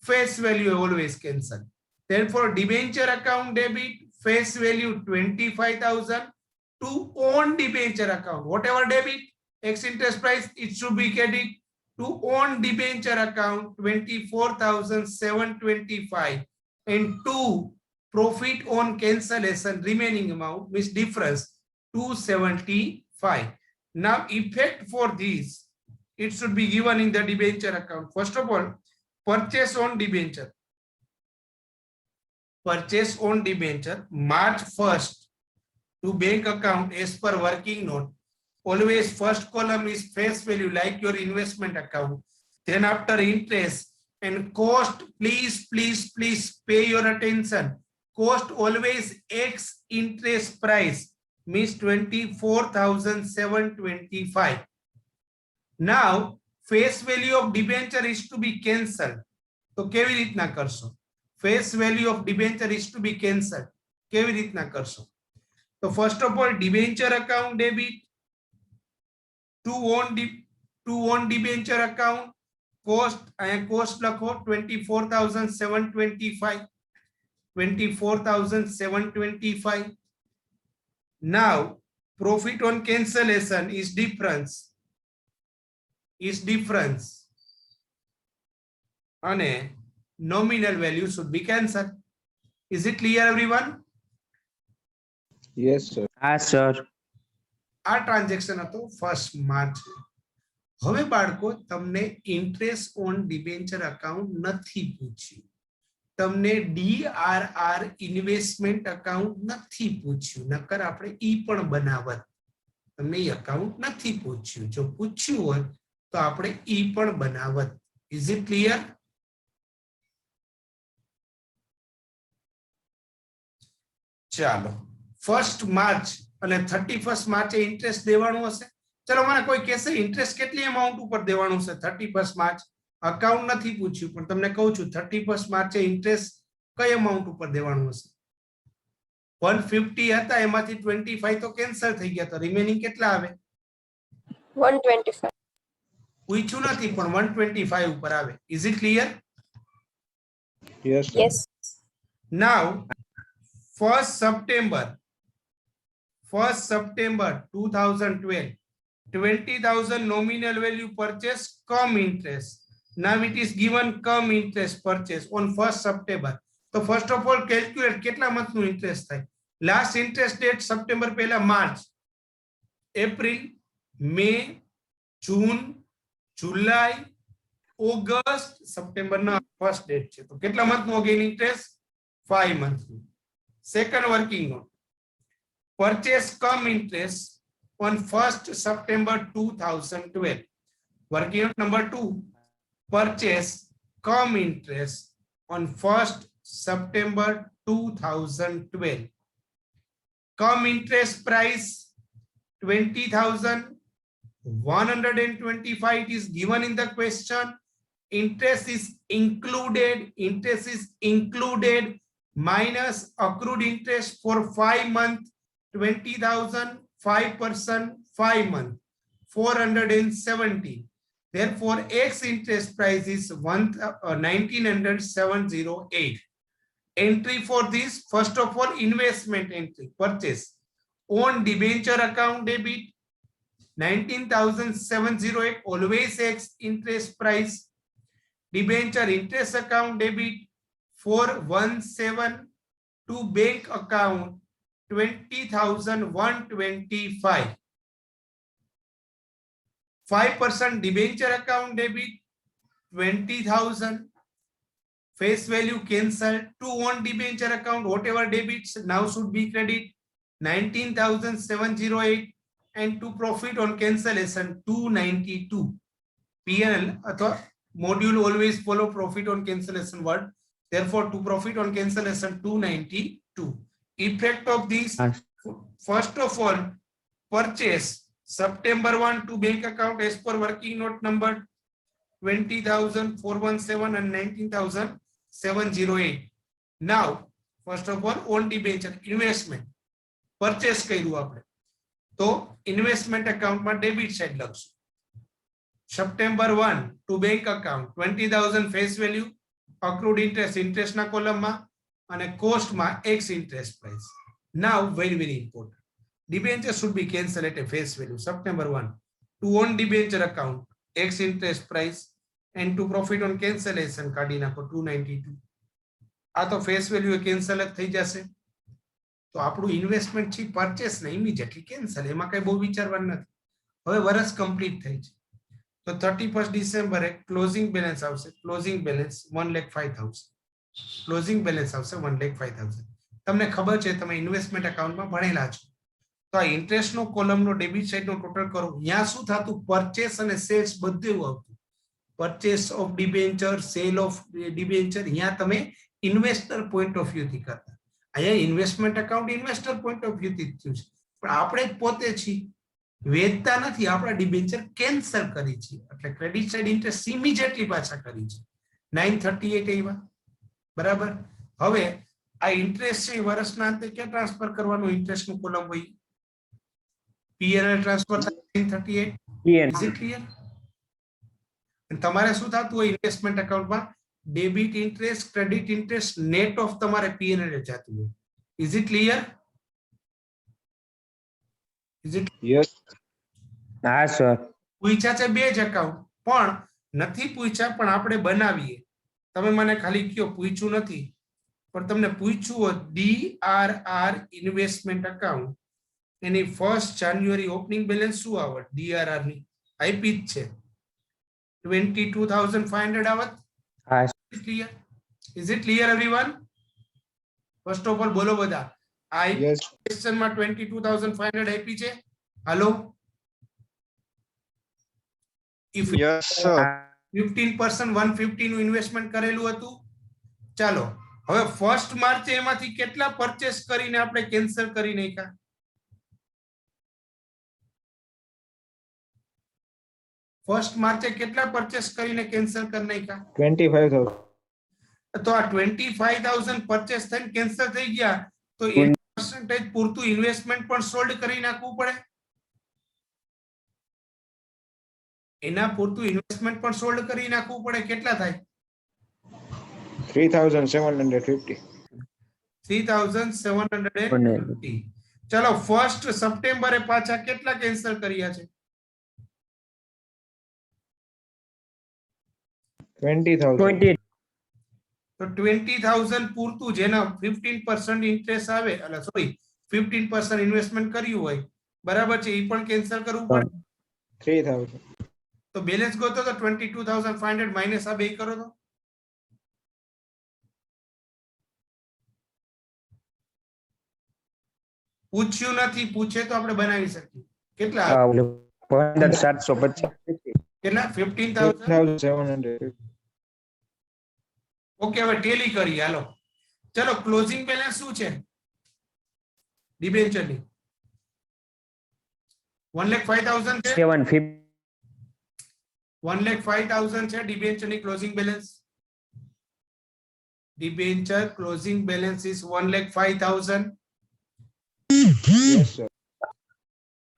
face value always cancel. Therefore debenture account debit face value 25,000 to own debenture account. Whatever debit X interest price, it should be credited to own debenture account 24,725 and to profit on cancellation remaining amount means difference 275. Now effect for this, it should be given in the debenture account. First of all, purchase on debenture. Purchase on debenture March 1st to bank account as per working note. Always first column is face value like your investment account. Then after interest and cost, please pay your attention. Cost always X interest price means 24,725. Now face value of debenture is to be cancelled. तो केवी રીતના કરશો? Face value of debenture is to be cancelled. કેવી રીતના કરશો? તો first of all debenture account debit to own debenture account cost and cost લખો 24,725. 24,725. Now profit on cancellation is difference. And nominal value should be cancelled. Is it clear everyone? Yes, sir. Ah, sir. આ transaction હતો 1 March. હવે બાળકો તમને interest on debenture account નથી પૂછ્યું, તમને DRR investment account નથી પૂછ્યું, નકર આપણે ઈ પણ બનાવત. તમને ઈ અકાઉન્ટ નથી પૂછ્યું, જો પૂછ્યું હોય તો આપણે ઈ પણ બનાવત. Is it clear? ચાલો 1st માર્ચ અને 31st માર્ચે ઇન્ટરેસ્ટ દેવાનું હશે. ચલો મને કોઈ કહેશે ઇન્ટરેસ્ટ કેટલી અમાઉન્ટ ઉપર દેવાનું છે 31st માર્ચ? અકાઉન્ટ નથી પૂછ્યું પણ તમને કહું છું 31st માર્ચે ઇન્ટરેસ્ટ કઈ અમાઉન્ટ ઉપર દેવાનું હશે? 150 હતા એમાંથી 25 તો કેન્સલ થઈ ગયા, તો રિમેનિંગ કેટલા આવે? 125. પૂછ્યું નથી પણ 125 ઉપર આવે. Is it clear? Yes, sir. Yes. Now 1st September 2012, 20,000 nominal value purchase come interest. Now it is given come interest purchase on 1st September. So first of all calculate કેટલા month નું interest થાય. Last interest date September પહેલા March, April, May, June, July, August, September ના first date છે. તો કેટલા month નું again interest? 5 months. Second working note. Purchase come interest on 1st September 2012. Working note number 2. Purchase come interest on 1st September 2012. Come interest price 20,125. It is given in the question. Interest is included minus accrued interest for 5 months, 20,000, 5%, 5 months, 470. Therefore, X interest price is 19,708. Entry for this, first of all, investment entry, purchase. On debenture account debit, 19,708, always X interest price. Debenture interest account debit 417 to bank account 20,125. 5% debenture account debit 20,000. Face value cancelled. To on debenture account, whatever debits now should be credit 19,708, and to profit on cancellation 292. PL अथवा module always follow profit on cancellation word. Therefore, to profit on cancellation 292. Effect of this, first of all, purchase September 1 to bank account as per working note number 20,417 and 19,708. Now, first of all, on debenture investment purchase કર્યું આપણે, તો investment account માં debit side લખશું. September 1 to bank account 20,000 face value, accrued interest interest ના column માં, અને cost માં X interest price. Now, very important, debenture should be cancelled at a face value. September 1 to on debenture account X interest price, and to profit on cancellation કાઢી નાખો 292. આ તો face value cancel જ થઈ જશે. તો આપણું ઇન્વેસ્ટમેન્ટ છે પરચેસ ને ઇમિડિયેટલી કેન્સલ, એમાં કઈ બહુ વિચારવાનું નથી. હવે વર્ષ કમ્પ્લીટ થઈ છે, તો 31 ડિસેમ્બરે ક્લોઝિંગ બેલેન્સ આવશે. Closing balance 1,05,000. ક્લોઝિંગ બેલેન્સ આવશે 1,05,000. તમને ખબર છે, તમે ઇન્વેસ્ટમેન્ટ એકાઉન્ટમાં ભણેલા છો. તો આ ઇન્ટરેસ્ટનો કોલમનો ડેબિટ સાઈડનો ટોટલ કરો. ત્યાં શું થતું, પરચેસ અને સેલ્સ બધું આવતું. Purchase of debenture, cell of debenture, અહીંયા તમે ઇન્વેસ્ટર પોઈન્ટ ઓફ વ્યૂ થી કરતા. અહીંયા investment account investor point of view થી થયું છે, પણ આપણે જ પોતે છીએ વેચતા નથી, આપણા ડિબેન્ચર કેન્સલ કરી છે, એટલે ક્રેડિટ સાઇડ ઇન્ટરેસ્ટ ઇમિડિયેટલી પાછા કરી છે 938 એવા. બરાબર. હવે આ ઇન્ટરેસ્ટ છે વર્ષના અંતે ક્યાં ટ્રાન્સફર કરવાનું, ઇન્ટરેસ્ટ નું કોલમ હોય પીએનએલ ટ્રાન્સફર થાય 938. Is it clear? તમારે શું થતું હોય ઇન્વેસ્ટમેન્ટ એકાઉન્ટમાં, debit interest, credit interest net of તમારે પીએનએલ જતું હોય. Is it clear? Is it? Yes. હા સર. પૂછ્યા છે બે જ એકાઉન્ટ, પણ નથી પૂછ્યા, પણ આપણે બનાવીએ. તમે મને ખાલી કયો પૂછ્યું નથી, પણ તમને પૂછ્યું હોય ડીઆરઆર ઇન્વેસ્ટમેન્ટ એકાઉન્ટ, એની 1st જાન્યુઆરી ઓપનિંગ બેલેન્સ શું આવત ડીઆરઆર ની? આઈપી જ છે 22,500 આવત. હા. Clear? Is it clear everyone? First of all બોલો બધા. આ Yes. ક્વેશ્ચન માં 22,500 આઈપી છે. હાલો, ઇફ Yes sir. 15% 150 નું ઇન્વેસ્ટમેન્ટ કરેલું હતું. ચાલો હવે 1st માર્ચે એમાંથી કેટલા પરચેસ કરીને આપણે કેન્સલ કરી નાખ્યા? ફર્સ્ટ માર્ચે કેટલા પરચેસ કરીને કેન્સલ કરી નાખ્યા? 25,000. તો આ 25,000 પરચેસ થઈને કેન્સલ થઈ ગયા, તો 8% પૂરતું ઇન્વેસ્ટમેન્ટ પણ સોલ્ડ કરી નાખવું પડે. એના પૂરતું ઇન્વેસ્ટમેન્ટ પણ સોલ્ડ કરી નાખવું પડે. કેટલા થાય? 3,750. 3,750. ચલો 1st સપ્ટેમ્બરે પાછા કેટલા કેન્સલ કર્યા છે? 20,000. તો 20,000 પૂરતું, જેના 15% ઇન્ટરેસ્ટ આવે, એટલે સોરી 15% ઇન્વેસ્ટમેન્ટ કર્યું હોય, બરાબર છે, એ પણ કેન્સલ કરવું પડે. 3,000. તો બેલેન્સ ગોતો તો 22,500 માઇનસ આ બે કરો તો પૂછ્યું નથી, પૂછે તો આપણે બનાવી શકીએ. કેટલા? 15,750. કેટલા? 15,000. 15,750. ઓકે હવે ટેલી કરીએ હાલો ચલો ક્લોઝિંગ બેલેન્સ શું છે ડિબેન્ચર ની 1,05,000 છે 1,05,000 છે ડિબેન્ચર ની closing balance debenture closing balance is 1,05,000 Yes, sir.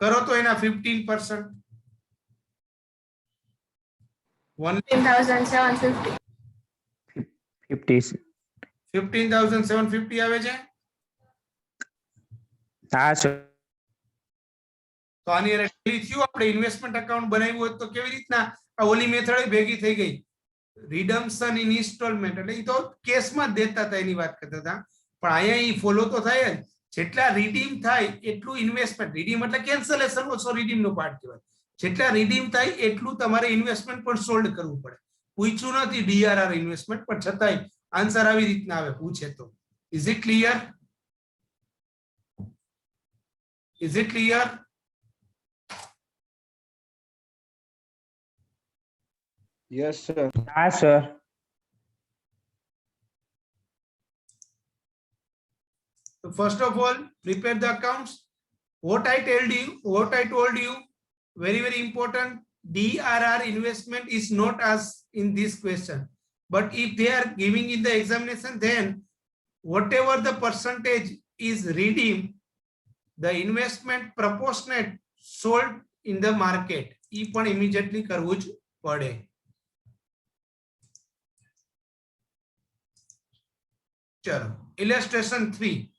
કરો તો એના 15% 15,750. 15,750 આવે છે તો આની અરે ટેલી થયું આપણે ઇન્વેસ્ટમેન્ટ અકાઉન્ટ બનાવ્યું હોય તો કેવી રીતના આ ઓલી મેથડ ભેગી થઈ ગઈ રિડમ્પશન ઇન ઇન્સ્ટોલમેન્ટ એટલે ઈ તો કેસમાં જ દેતા હતા એની વાત કરતા હતા પણ અહીંયા ઈ ફોલો તો થાય જ જેટલા રીડીમ થાય એટલું ઇન્વેસ્ટમેન્ટ રીડીમ એટલે કેન્સલેશન ઓછો રીડીમ નો પાર્ટ કહેવાય જેટલા રીડીમ થાય એટલું તમારે ઇન્વેસ્ટમેન્ટ પણ સોલ્ડ કરવું પડે પૂછ્યું નથી ડીઆરઆર ઇન્વેસ્ટમેન્ટ પણ છતાંય આન્સર આવી રીતના આવે પૂછે તો is it clear is it clear Yes, sir. So first of all, prepare the accounts. What I told you, very, very important. DRR investment is not asked in this question. But if they are giving in the examination, then whatever the percentage is redeemed, the investment proportionate sold in the market. E પણ immediately કરવું જ પડે. ચલો illustration 3.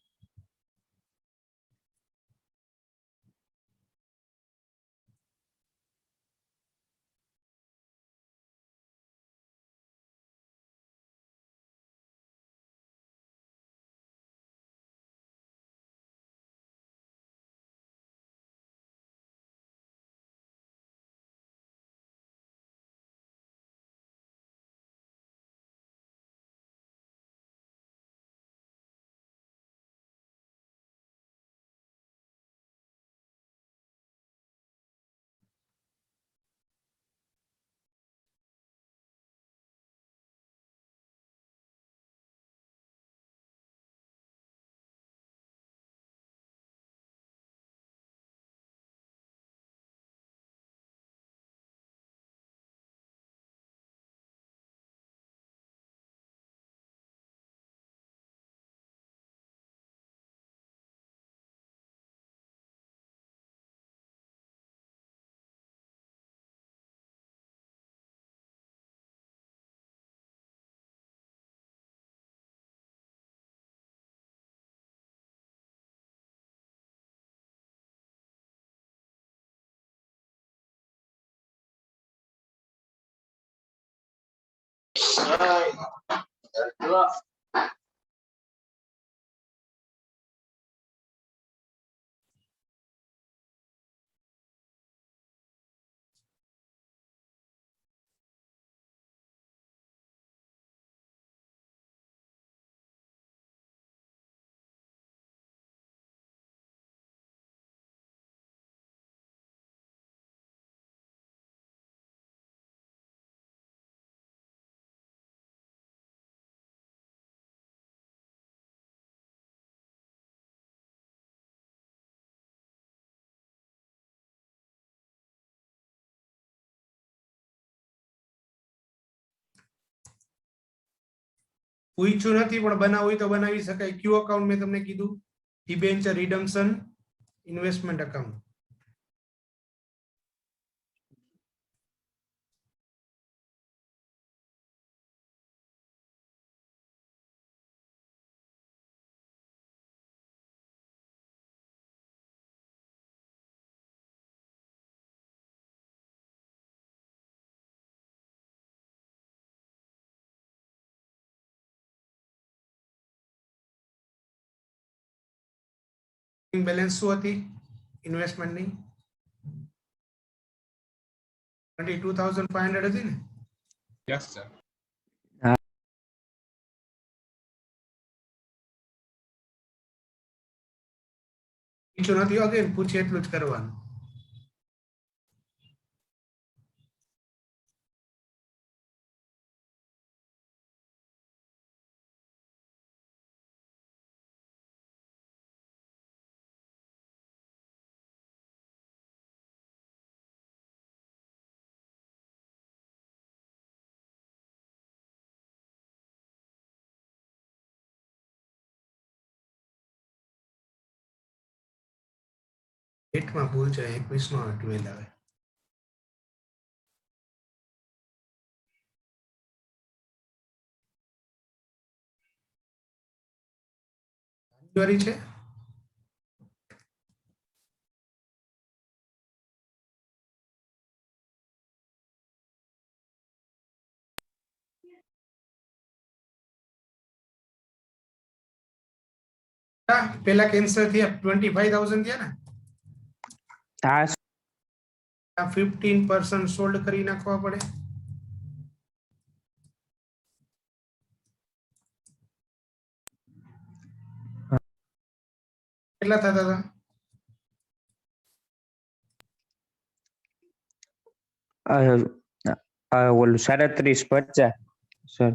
પૂછ્યું નથી પણ બનાવવું હોય તો બનાવી શકાય ક્યુ અકાઉન્ટ મેં તમને કીધું ડિબેન્ચર રિડમ્પશન ઇન્વેસ્ટમેન્ટ અકાઉન્ટ બેલેન્સ શું હતી ઇન્વેસ્ટમેન્ટની 22,500 હતી ને યસ સર પૂછ્યું નથી અગેન પૂછે એટલું જ કરવાનું 8 માં ભૂલ છે 21 નો 12 આવે જાન્યુઆરી છે પેલા કેન્સલ થયા 25,000 થયા ને હા આ 15% સોલ્ડ કરી નાખવા પડે કેટલા થતા હતા ઓલું 3750 સર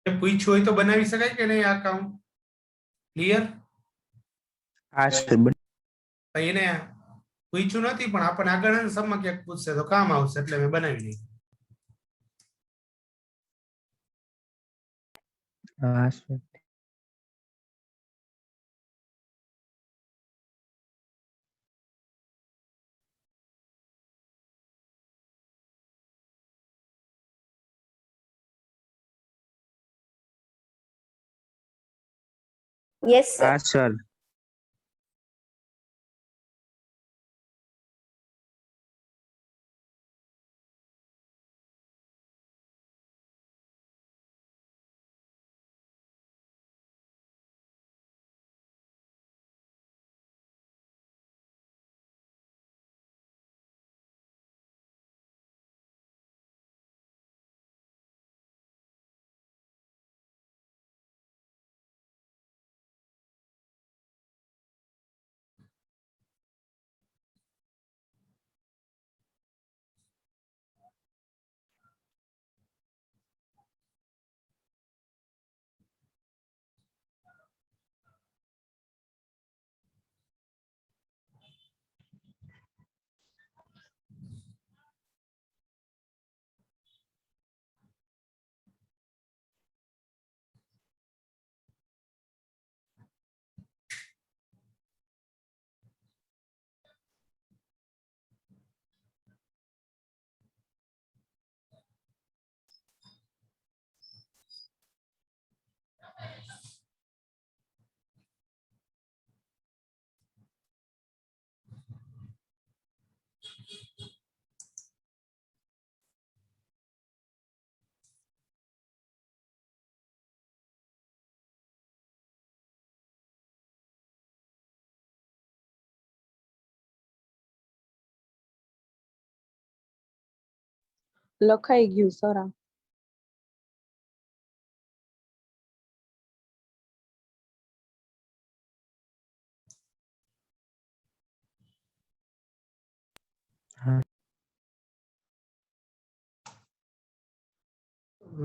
પૂછ્યું હોય તો બનાવી શકાય કે નહીં આ અકાઉન્ટ ક્લિયર હા સર એને પૂછ્યું નથી પણ આપણને આગળના સમમાં ક્યાંક પૂછશે તો કામ આવશે એટલે મેં બનાવી દીધું હા સર Yes, sir. હા સર લખાઈ ગયું સર આ.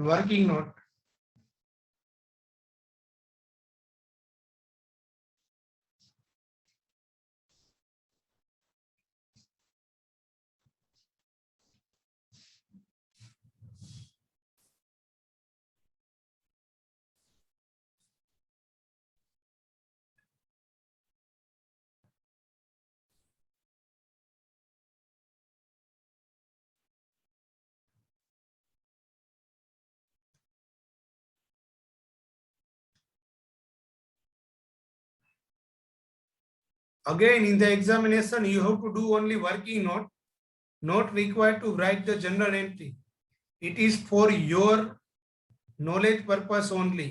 Working note. Again, in the examination, you have to do only working note, not required to write the general entry. It is for your knowledge purpose only.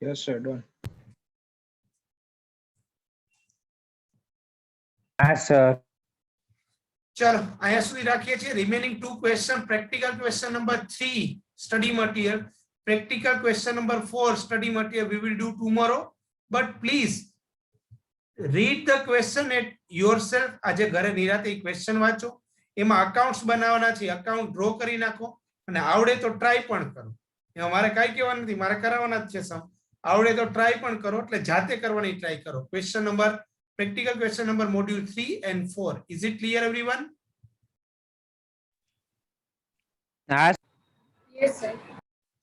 Yes, sir. Done. હા sir. चलो અહીંયા સુધી રાખીએ છીએ. Remaining two question, practical question number 3 study material, practical question number 4 study material we will do tomorrow. But please read the question at yourself. આજે ઘરે નિરાતે question વાંચો. એમાં accounts બનાવવાના છે, account draw કરી નાખો અને આવડે તો try પણ કરો. એમાં મારે કાઈ કહેવાનું નથી, મારે કરાવવાના જ છે સમ. આવડે તો try પણ કરો, એટલે જાતે કરવાની try કરો. Question number practical question number module 3 and 4. Is it clear everyone? હા. Yes sir.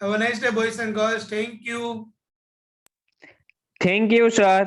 Have a nice day boys and girls. Thank you. Thank you sir.